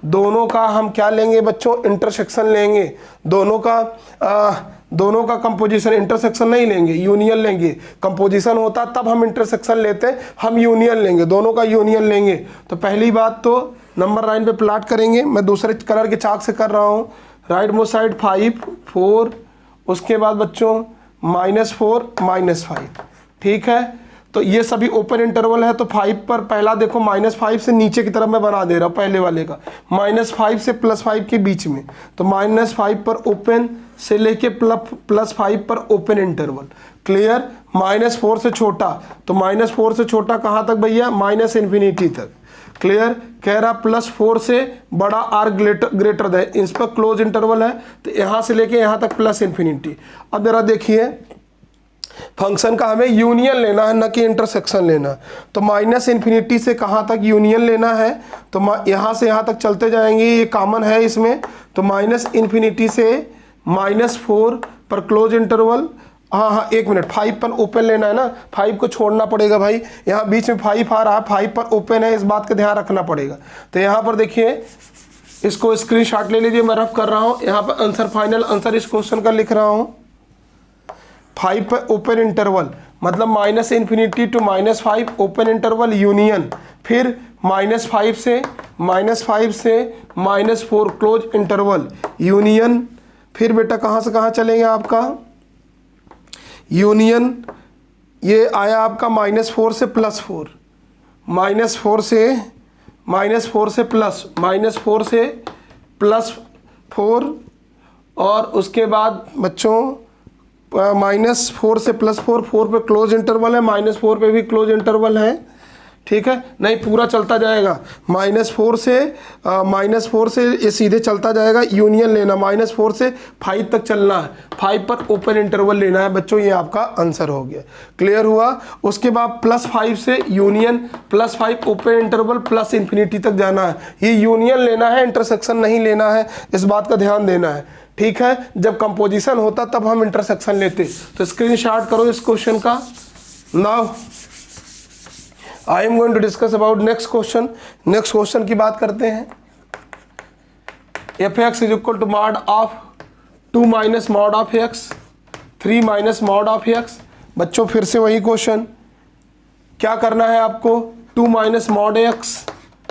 दोनों का हम क्या लेंगे बच्चों, इंटरसेक्शन लेंगे। दोनों का कंपोजिशन, इंटरसेक्शन नहीं लेंगे, यूनियन लेंगे। कंपोजिशन होता तब हम इंटरसेक्शन लेते, हम यूनियन लेंगे, दोनों का यूनियन लेंगे। तो पहली बात तो नंबर लाइन पे प्लॉट करेंगे, मैं दूसरे कलर के चाक से कर रहा हूँ। राइट मोस्ट साइड 5 4, उसके बाद बच्चों -4 -5, ठीक है। तो ये सभी ओपन इंटरवल है, तो 5 पर पहला देखो -5 से नीचे की तरफ मैं बना दे रहा हूँ, पहले वाले का -5 से +5 के बीच में, तो -5 पर ओपन से लेके +5 पर ओपन इंटरवल। क्लियर। -4 से छोटा, तो -4 से छोटा कहाँ तक भैया, -∞ तक। क्लियर। कह रहा +4 से बड़ा आर ग्रेटर देन, इस पर क्लोज इंटरवल है, तो यहाँ से लेके यहाँ तक +∞। अब जरा देखिए, फंक्शन का हमें यूनियन लेना है, न कि इंटरसेक्शन लेना। तो -∞ से कहाँ तक यूनियन लेना है, तो यहाँ से यहाँ तक चलते जाएंगे, ये कॉमन है इसमें। तो -∞ से -4 पर क्लोज इंटरवल, हाँ 1 मिनट, 5 पर ओपन लेना है ना, 5 को छोड़ना पड़ेगा भाई, यहाँ बीच में 5 आ रहा है, 5 पर ओपन है, इस बात का ध्यान रखना पड़ेगा। तो यहाँ पर देखिए, इसको स्क्रीनशॉट ले लीजिए, मैं रफ कर रहा हूँ। यहाँ पर आंसर, फाइनल आंसर इस क्वेश्चन का लिख रहा हूँ। 5 पर ओपन इंटरवल मतलब -∞ टू -5 ओपन इंटरवल यूनियन, फिर -5 से -4 क्लोज इंटरवल यूनियन, फिर बेटा कहाँ से कहाँ चलेंगे आपका यूनियन, ये आया आपका -4 से +4, -4 से +4 और उसके बाद बच्चों -4 से +4, 4 पे क्लोज इंटरवल है, -4 पे भी क्लोज इंटरवल है, ठीक है। नहीं, पूरा चलता जाएगा, -4 से ये सीधे चलता जाएगा, यूनियन लेना, -4 से 5 तक चलना है, 5 पर ओपन इंटरवल लेना है बच्चों, ये आपका आंसर हो गया। क्लियर हुआ। उसके बाद +5 से यूनियन, +5 ओपन इंटरवल +∞ तक जाना है, ये यूनियन लेना है, इंटरसेक्शन नहीं लेना है, इस बात का ध्यान देना है, ठीक है। जब कंपोजिशन होता तब हम इंटरसेक्शन लेते। तो स्क्रीनशॉट करो इस क्वेश्चन का। Now I am going to discuss about next question. Next question की बात करते हैं। f(x) is equal to mod of 2 minus mod of x, 3 minus mod of x। बच्चों फिर से वही क्वेश्चन, क्या करना है आपको, 2 minus mod x,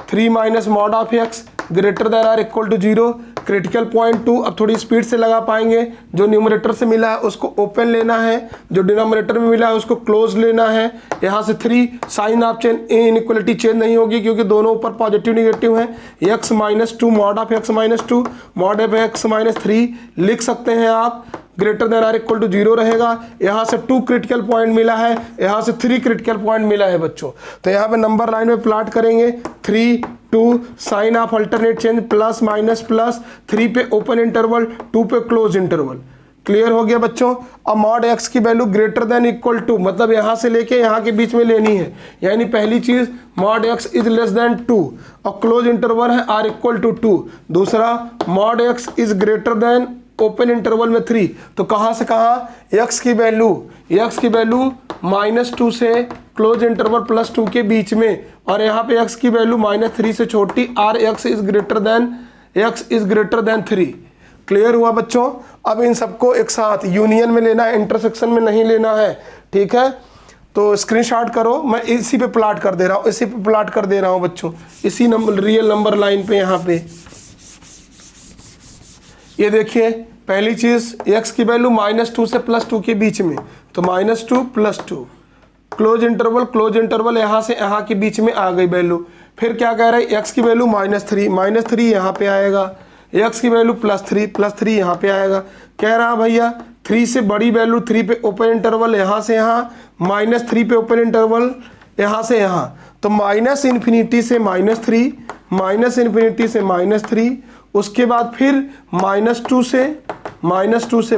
3 minus mod of x greater than और इक्वल टू 0। क्रिटिकल पॉइंट 2 अब थोड़ी स्पीड से लगा पाएंगे। जो न्यूमरेटर से मिला है उसको ओपन लेना है, जो डिनोमिनेटर में मिला है उसको क्लोज लेना है। यहाँ से 3, sign of change, inequality change नहीं होगी क्योंकि दोनों ऊपर पॉजिटिव निगेटिव हैं। x -2 mod of x -2 mod of x -3 लिख सकते हैं आप, ग्रेटर देन और इक्वल टू 0 रहेगा। यहाँ से 2 क्रिटिकल पॉइंट मिला है, यहाँ से 3 क्रिटिकल पॉइंट मिला है बच्चों। तो यहाँ पे नंबर लाइन में प्लॉट करेंगे, 3 2 sign of alternate change plus minus plus, 3 पे ओपन इंटरवल, 2 पे क्लोज इंटरवल। क्लियर हो गया बच्चों। अब मॉड x की value greater than equal to, मतलब यहाँ से लेके यहाँ के बीच में लेनी है, यानी पहली चीज mod x is less than 2 और क्लोज इंटरवल है r इक्वल टू 2। दूसरा mod x is greater then open interval में 3, तो कहाँ से कहाँ, x की वैल्यू -2 से क्लोज इंटरवल +2 के बीच में, और यहाँ पे x की वैल्यू -3 से छोटी, r x is greater then 3। Clear हुआ बच्चों। अब इन सबको एक साथ यूनियन में लेना है, इंटरसेक्शन में नहीं लेना है, ठीक है। तो स्क्रीनशॉट करो, मैं इसी पे प्लॉट कर दे रहा हूँ, बच्चों, इसी नंबर रियल नंबर लाइन पे। यहाँ पे ये देखिए, पहली चीज x की वैल्यू -2 से +2 के बीच में, तो -2 +2 क्लोज इंटरवल यहाँ से यहाँ के बीच में आ गई वैल्यू। फिर क्या कह रहा है, x की वैल्यू -3 यहाँ पे आएगा, एक्स की वैल्यू +3 यहाँ पे आएगा। कह रहा भैया 3 से बड़ी वैल्यू 3 पे ओपन इंटरवल यहाँ से यहाँ, -3 पे ओपन इंटरवल यहाँ से यहाँ, तो -∞ से -3, -∞ से -3, उसके बाद फिर -2 से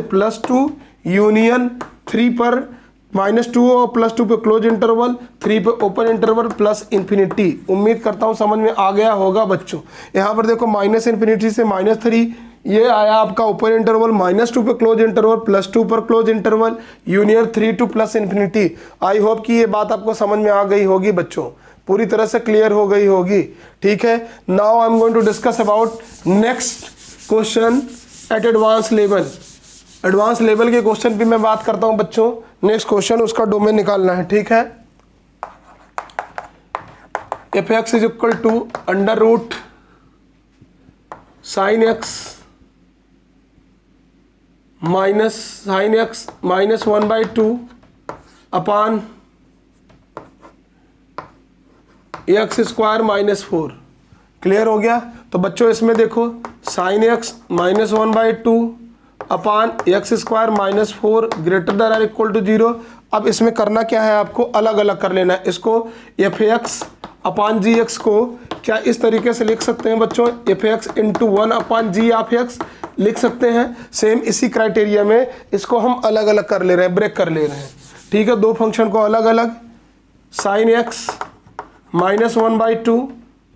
+2, यूनियन 3 पर -2 और +2 पे क्लोज इंटरवल, 3 पे ओपन इंटरवल +∞। उम्मीद करता हूँ समझ में आ गया होगा बच्चों। यहाँ पर देखो -∞ से -3 ये आया आपका ओपन इंटरवल, -2 पे क्लोज इंटरवल, +2 पर close interval, union 3 to +∞। I hope कि ये बात आपको समझ में आ गई होगी बच्चों, पूरी तरह से क्लियर हो गई होगी। ठीक है, now I am going to discuss about next question at advance level. Advance level के क्वेश्चन पे मैं बात करता हूं बच्चों। नेक्स्ट क्वेश्चन, उसका डोमेन निकालना है। ठीक है, f(x) = √sin x -1/2 अपान x² -4। क्लियर हो गया? तो बच्चों इसमें देखो sin x -1/2 अपान x² -4 > 0। अब इसमें करना क्या है, आपको अलग अलग कर लेना है। इसको f(x) अपान gx को क्या इस तरीके से लिख सकते हैं बच्चों, f(x) × 1 अपान g(x) लिख सकते हैं। सेम इसी क्राइटेरिया में इसको हम अलग अलग कर ले रहे हैं, ब्रेक कर ले रहे हैं। ठीक है, दो फंक्शन को अलग अलग, sin x -1/2,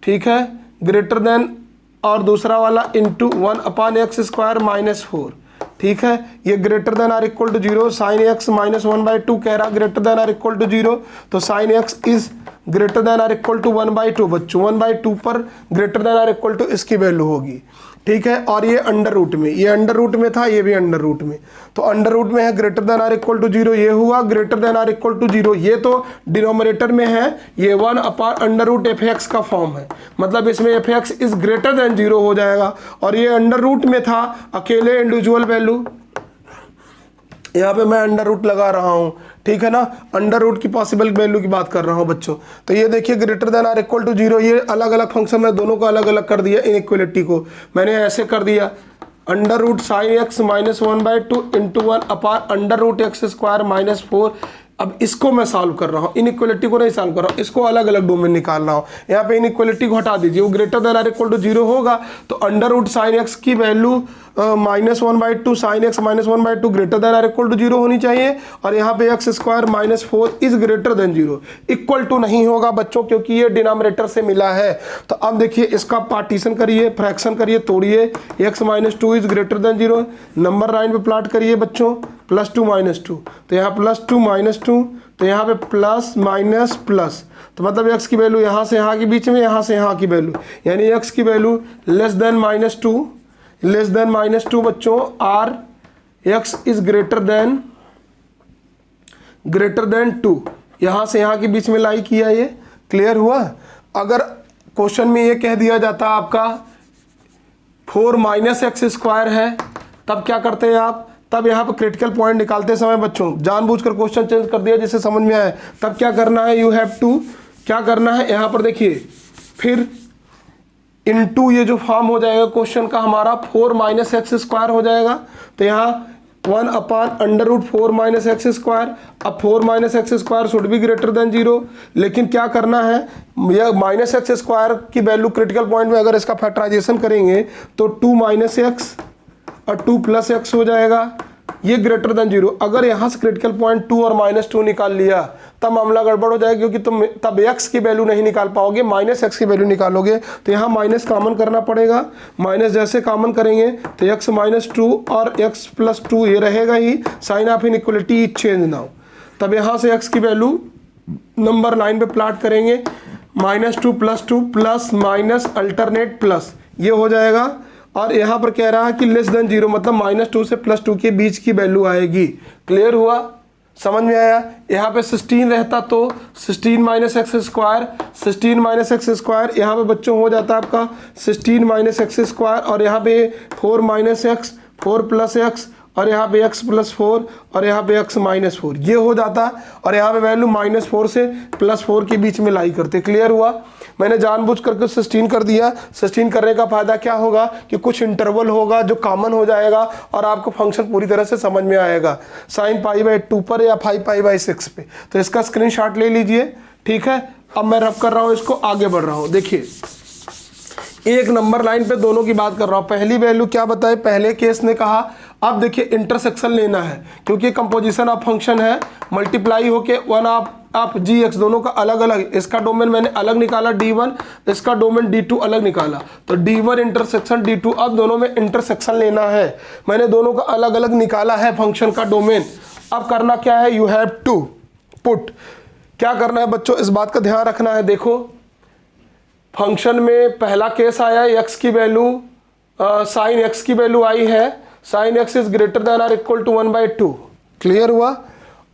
ठीक है, ग्रेटर देन, और दूसरा वाला इंटू 1 अपान x² -4। ठीक है, ये greater than or equal to 0, sin x -1/2 कह रहा greater than or equal to 0, तो sin x is greater than or equal to 1/2 बच्चों। 1/2 पर greater than or equal to इसकी वैल्यू होगी। ठीक है, और ये अंडर रूट में, ये अंडर रूट में था, ये भी अंडर रूट में, तो अंडर रूट में है greater than or equal to 0, ये हुआ greater than or equal to 0, ये तो डिनोमिनेटर में है, ये 1 अपान अंडर रूट f(x) का फॉर्म है, मतलब इसमें f(x) इज ग्रेटर देन 0 हो जाएगा। और ये अंडर रूट में था, अकेले इंडिविजुअल वैल्यू, यहाँ पे मैं अंडर रूट लगा रहा हूँ। ठीक है ना, अंडर रूट की पॉसिबल वैल्यू की बात कर रहा हूँ बच्चों। तो ये देखिए greater than or equal to 0, ये अलग अलग फंक्शन में दोनों को अलग अलग कर दिया। इनइक्वलिटी को मैंने ऐसे कर दिया, under root sin x -1/2 × 1 upon under root x² -4। अब इसको मैं सॉल्व कर रहा हूँ, इनइक्वलिटी को नहीं सॉल्व कर रहा हूँ, इसको अलग अलग डोमेन निकाल रहा हूँ। यहाँ पे इनइक्वलिटी को हटा दीजिए, वो greater than or equal to 0 होगा, तो अंडर रूट sin x की value -1/2 sin x -1/2 greater than or equal to 0 होनी चाहिए, और यहाँ पे x² -4 is greater than 0, equal to नहीं होगा बच्चों, क्योंकि ये डिनोमिनेटर से मिला है। तो अब देखिए इसका पार्टीशन करिए, फ्रैक्शन करिए, तोड़िए, x -2 is greater than 0, number line पे प्लॉट करिए बच्चों, +2 -2, तो यहाँ +2 -2, तो यहाँ पे प्लस माइनस प्लस, तो मतलब x की वैल्यू यहाँ से यहाँ के बीच में, यहाँ से यहाँ की वैल्यू, यानी x की वैल्यू लेस देन -2 बच्चों, or x is greater than 2, यहाँ से यहाँ के बीच में लाई किया। ये क्लियर हुआ? अगर क्वेश्चन में ये कह दिया जाता आपका 4 - x² है, तब क्या करते हैं आप, तब यहाँ पर क्रिटिकल पॉइंट निकालते समय बच्चों जानबूझकर क्वेश्चन चेंज कर दिया जिससे समझ में आए, तब क्या करना है, यू हैव टू क्या करना है, यहाँ पर देखिए फिर इनटू ये जो फॉर्म हो जाएगा क्वेश्चन का हमारा 4 - x² हो जाएगा, तो यहाँ 1 अपान अंडर रूट 4 - x²। अब 4 - x² should be greater than 0, लेकिन क्या करना है, यह -x² की वैल्यू क्रिटिकल पॉइंट में अगर इसका फैक्टराइजेशन करेंगे तो 2 - x और 2 + x हो जाएगा, ये ग्रेटर देन 0। अगर यहाँ से क्रिटिकल पॉइंट 2 और -2 निकाल लिया तब मामला गड़बड़ हो जाएगा, क्योंकि तुम तब x की वैल्यू नहीं निकाल पाओगे, -x की वैल्यू निकालोगे, तो यहाँ माइनस कॉमन करना पड़ेगा। माइनस जैसे कॉमन करेंगे तो x -2 और x + 2 ये रहेगा ही, sign of inequality change now. तब यहाँ से x की वैल्यू नंबर लाइन पे प्लॉट करेंगे, -2 + 2 प्लस माइनस अल्टरनेट प्लस, ये हो जाएगा। और यहाँ पर कह रहा है कि लेस देन 0, मतलब -2 से +2 के बीच की वैल्यू आएगी। क्लियर हुआ? समझ में आया? यहाँ पे 16 रहता तो 16 - x², 16 - x², यहाँ पे बच्चों हो जाता है आपका 16 - x², और यहाँ पे 4 - x, 4 + x और यहाँ पे x प्लस 4 और यहाँ पे x माइनस 4, ये हो जाता। और यहाँ पे वैल्यू -4 से +4 के बीच में लाई करते। क्लियर हुआ? मैंने जानबूझ करके 16 कर दिया। 16 करने का फायदा क्या होगा कि कुछ इंटरवल होगा जो कॉमन हो जाएगा और आपको फंक्शन पूरी तरह से समझ में आएगा। sin π/2 पर या 5π/6 पे। तो इसका स्क्रीनशॉट ले लीजिए, ठीक है। अब मैं रब कर रहा हूँ, इसको आगे बढ़ रहा हूँ। देखिए, एक नंबर लाइन पे दोनों की बात कर रहा हूँ। पहली वैल्यू क्या बताए, पहले केस ने कहा। अब देखिए इंटरसेक्शन लेना है, क्योंकि कंपोजिशन ऑफ फंक्शन है, मल्टीप्लाई होके 1 ऑफ gx, दोनों का अलग अलग। इसका डोमेन मैंने अलग निकाला d1, इसका डोमेन d2 अलग निकाला, तो d1 इंटरसेक्शन d2। अब दोनों में इंटरसेक्शन लेना है, मैंने दोनों का अलग अलग निकाला है फंक्शन का डोमेन। अब करना क्या है, यू हैव टू पुट, क्या करना है बच्चों, इस बात का ध्यान रखना है। देखो फंक्शन में पहला केस आया, x की वैल्यू साइन x की वैल्यू आई है, sine x is greater than or equal to 1/2। Clear हुआ?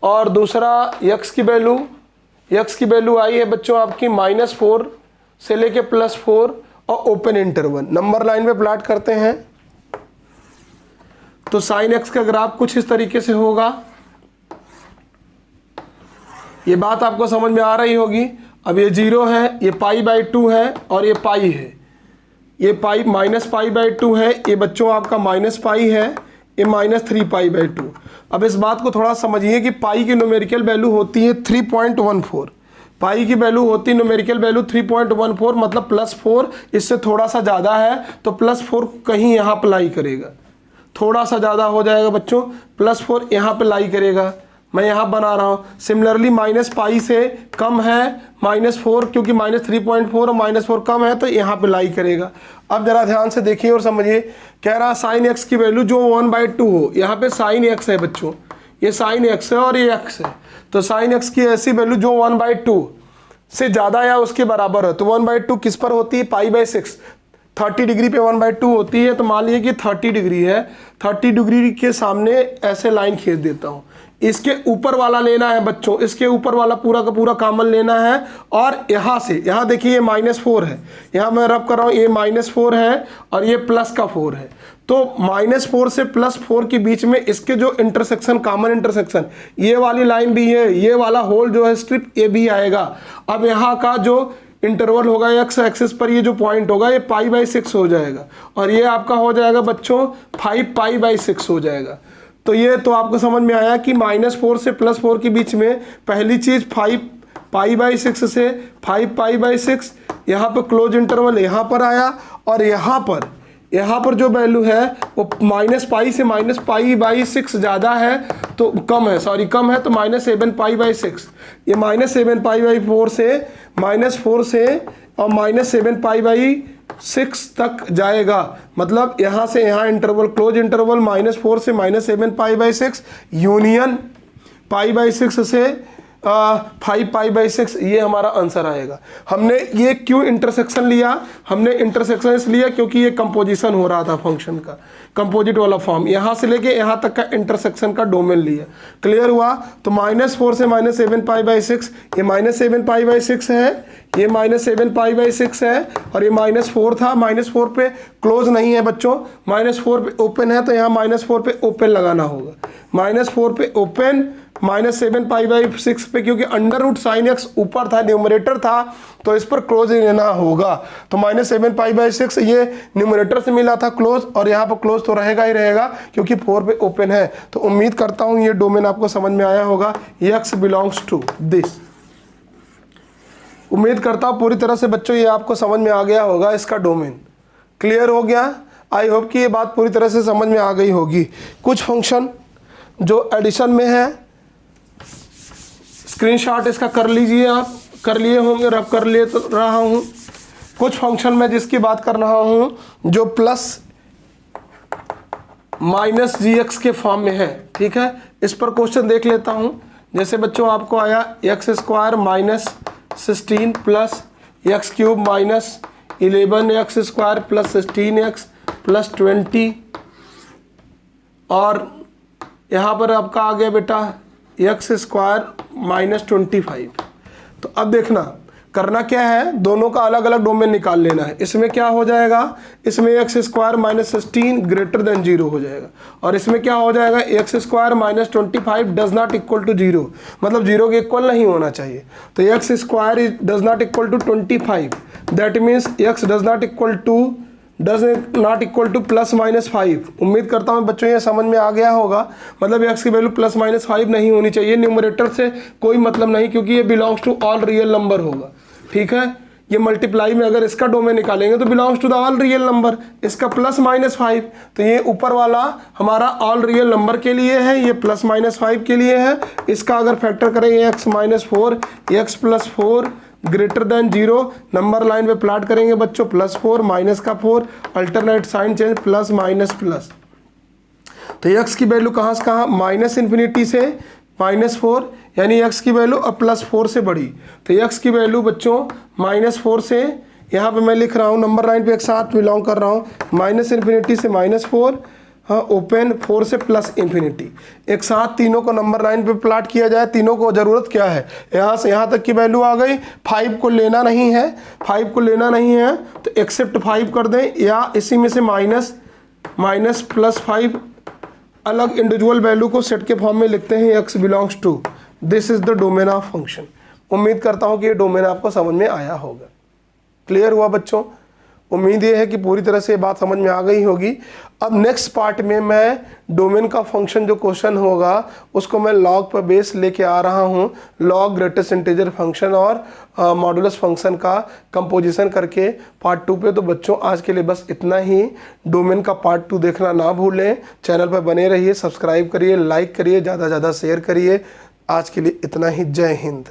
और दूसरा x की वैल्यू आई है बच्चों आपकी -4 से लेके +4 और ओपन इंटरवल। नंबर लाइन पे प्लॉट करते हैं तो साइन x का ग्राफ कुछ इस तरीके से होगा। ये बात आपको समझ में आ रही होगी। अब ये 0 है, ये π/2 है और ये पाई है, ये पाई -π/2 है, ये बच्चों आपका -π है, ये -3π/2। अब इस बात को थोड़ा समझिए कि पाई की न्यूमेरिकल वैल्यू होती है 3.14, पाई की वैल्यू होती है न्यूमेरिकल वैल्यू 3.14, मतलब +4 इससे थोड़ा सा ज़्यादा है तो +4 कहीं यहाँ पर लाई करेगा, थोड़ा सा ज़्यादा हो जाएगा बच्चों, +4 यहाँ पे लाई करेगा। मैं यहाँ बना रहा हूँ। सिमिलरली -π से कम है -4, क्योंकि -3.4 और -4 कम है तो यहाँ पे लाई करेगा। अब जरा ध्यान से देखिए और समझिए, कह रहा साइन x की वैल्यू जो 1/2 हो, यहाँ पे साइन x है बच्चों, ये साइन x है और ये x है, तो साइन x की ऐसी वैल्यू जो 1/2 से ज़्यादा या उसके बराबर है। तो 1/2 किस पर होती है, π/6, 30 डिग्री पे 1/2 होती है। तो मान लीजिए कि 30 डिग्री है, 30 डिग्री के सामने ऐसे लाइन खींच देता हूँ। इसके ऊपर वाला लेना है बच्चों, इसके ऊपर वाला पूरा का पूरा कॉमन लेना है। और यहाँ से यहाँ देखिए ये -4 है, यहाँ मैं रब कर रहा हूँ, ये -4 है और ये +4 है। तो -4 से +4 के बीच में इसके जो इंटरसेक्शन, कॉमन इंटरसेक्शन, ये वाली लाइन भी है, ये वाला होल जो है स्ट्रिप, ये भी आएगा। अब यहाँ का जो इंटरवल होगा x एक्सिस पर, ये जो पॉइंट होगा ये π/6 हो जाएगा और ये आपका हो जाएगा बच्चों 5π/6 हो जाएगा। तो ये तो आपको समझ में आया कि -4 से +4 के बीच में पहली चीज़ 5π/6 से 5π/6, यहाँ पर क्लोज इंटरवल यहाँ पर आया और यहाँ पर जो वैल्यू है वो -π से -π/6 ज़्यादा है, तो कम है, सॉरी कम है, तो -7π/6। ये -7π/4 से -4 से और -7π/6 तक जाएगा। मतलब यहाँ से यहाँ इंटरवल, क्लोज इंटरवल -4 से -7π/6 यूनियन π/6 से 5π/6, ये हमारा आंसर आएगा। हमने ये क्यों इंटरसेक्शन लिया, हमने इंटरसेक्शन इसलिए क्योंकि ये कंपोजिशन हो रहा था फंक्शन का, कंपोजिट वाला फॉर्म, यहाँ से लेके यहाँ तक का इंटरसेक्शन का डोमेन लिया। क्लियर हुआ? तो -4 से -7π/6, ये -7π/6 है, ये -7π/6 है और ये -4 था। -4 पे क्लोज नहीं है बच्चों, -4 पे ओपन है, तो यहाँ -4 पे ओपन लगाना होगा। -4 पे ओपन, -7π/6 पे, क्योंकि √ sin x ऊपर था, न्यूमरेटर था, तो इस पर क्लोज लेना होगा। तो -7π/6 ये न्यूमरेटर से मिला था क्लोज, और यहाँ पर क्लोज तो रहेगा ही रहेगा क्योंकि 4 पे ओपन है। तो उम्मीद करता हूँ ये डोमेन आपको समझ में आया होगा। x बिलोंग्स टू दिस, उम्मीद करता हूँ पूरी तरह से बच्चों ये आपको समझ में आ गया होगा, इसका डोमेन क्लियर हो गया। आई होप कि ये बात पूरी तरह से समझ में आ गई होगी। कुछ फंक्शन जो एडिशन में है, स्क्रीनशॉट इसका कर लीजिए, आप कर लिए होंगे, रब कर ले तो रहा हूँ। कुछ फंक्शन में जिसकी बात कर रहा हूँ जो +-gx के फॉर्म में है, ठीक है। इस पर क्वेश्चन देख लेता हूँ। जैसे बच्चों आपको आया x² -16 plus x³ -11x² plus 16x plus 20, और यहाँ पर आपका आ गया बेटा x² -25। तो अब देखना करना क्या है, दोनों का अलग अलग डोमेन निकाल लेना है। इसमें क्या हो जाएगा, इसमें x square minus 16 greater than 0 हो जाएगा, और इसमें क्या हो जाएगा, x square minus 25 does not equal to 0, मतलब 0 के इक्वल नहीं होना चाहिए। तो x square does not equal to 25, that means x does not equal to plus minus 5। उम्मीद करता हूँ बच्चों ये समझ में आ गया होगा, मतलब x की वैल्यू प्लस माइनस 5 नहीं होनी चाहिए। न्यूमरेटर से कोई मतलब नहीं, क्योंकि ये belongs to all real number होगा, ठीक है। ये मल्टीप्लाई में अगर इसका डोमेन निकालेंगे तो belongs to the all real number, इसका प्लस माइनस 5, तो ये ऊपर वाला हमारा ऑल रियल नंबर के लिए है, ये प्लस माइनस 5 के लिए है। इसका अगर फैक्टर करेंगे x minus 4, x plus 4 greater than 0, number line पे प्लॉट करेंगे बच्चों, प्लस 4 माइनस का 4, alternate sign change, plus minus plus. तो x की वैल्यू कहाँ से कहाँ, माइनस इन्फिनिटी से माइनस 4, यानी x की वैल्यू अब प्लस 4 से बढ़ी। तो x की वैल्यू बच्चों माइनस 4 से, यहाँ पे मैं लिख रहा हूँ नंबर लाइन पे एक साथ बिलोंग कर रहा हूँ, माइनस इन्फिनिटी से माइनस 4, हाँ ओपन 4 से प्लस इन्फिनिटी, एक साथ तीनों को नंबर लाइन पे प्लॉट किया जाए। तीनों को ज़रूरत क्या है, यहाँ से यहाँ तक की वैल्यू आ गई, 5 को लेना नहीं है, 5 को लेना नहीं है तो एक्सेप्ट 5 कर दें, या इसी में से माइनस प्लस 5 अलग इंडिविजुअल वैल्यू को सेट के फॉर्म में लिखते हैं, x belongs to, this is the domain of function. उम्मीद करता हूँ कि ये डोमेन आपको समझ में आया होगा। क्लियर हुआ बच्चों? उम्मीद ये है कि पूरी तरह से ये बात समझ में आ गई होगी। अब नेक्स्ट पार्ट में मैं डोमेन का फंक्शन जो क्वेश्चन होगा उसको मैं लॉग पर बेस लेके आ रहा हूँ, लॉग ग्रेटेस्ट इंटीजर फंक्शन और मॉडुलस फंक्शन का कंपोजिशन करके पार्ट 2 पे। तो बच्चों आज के लिए बस इतना ही। डोमेन का पार्ट 2 देखना ना भूलें, चैनल पर बने रहिए, सब्सक्राइब करिए, लाइक करिए, ज़्यादा से ज़्यादा शेयर करिए। आज के लिए इतना ही। जय हिंद।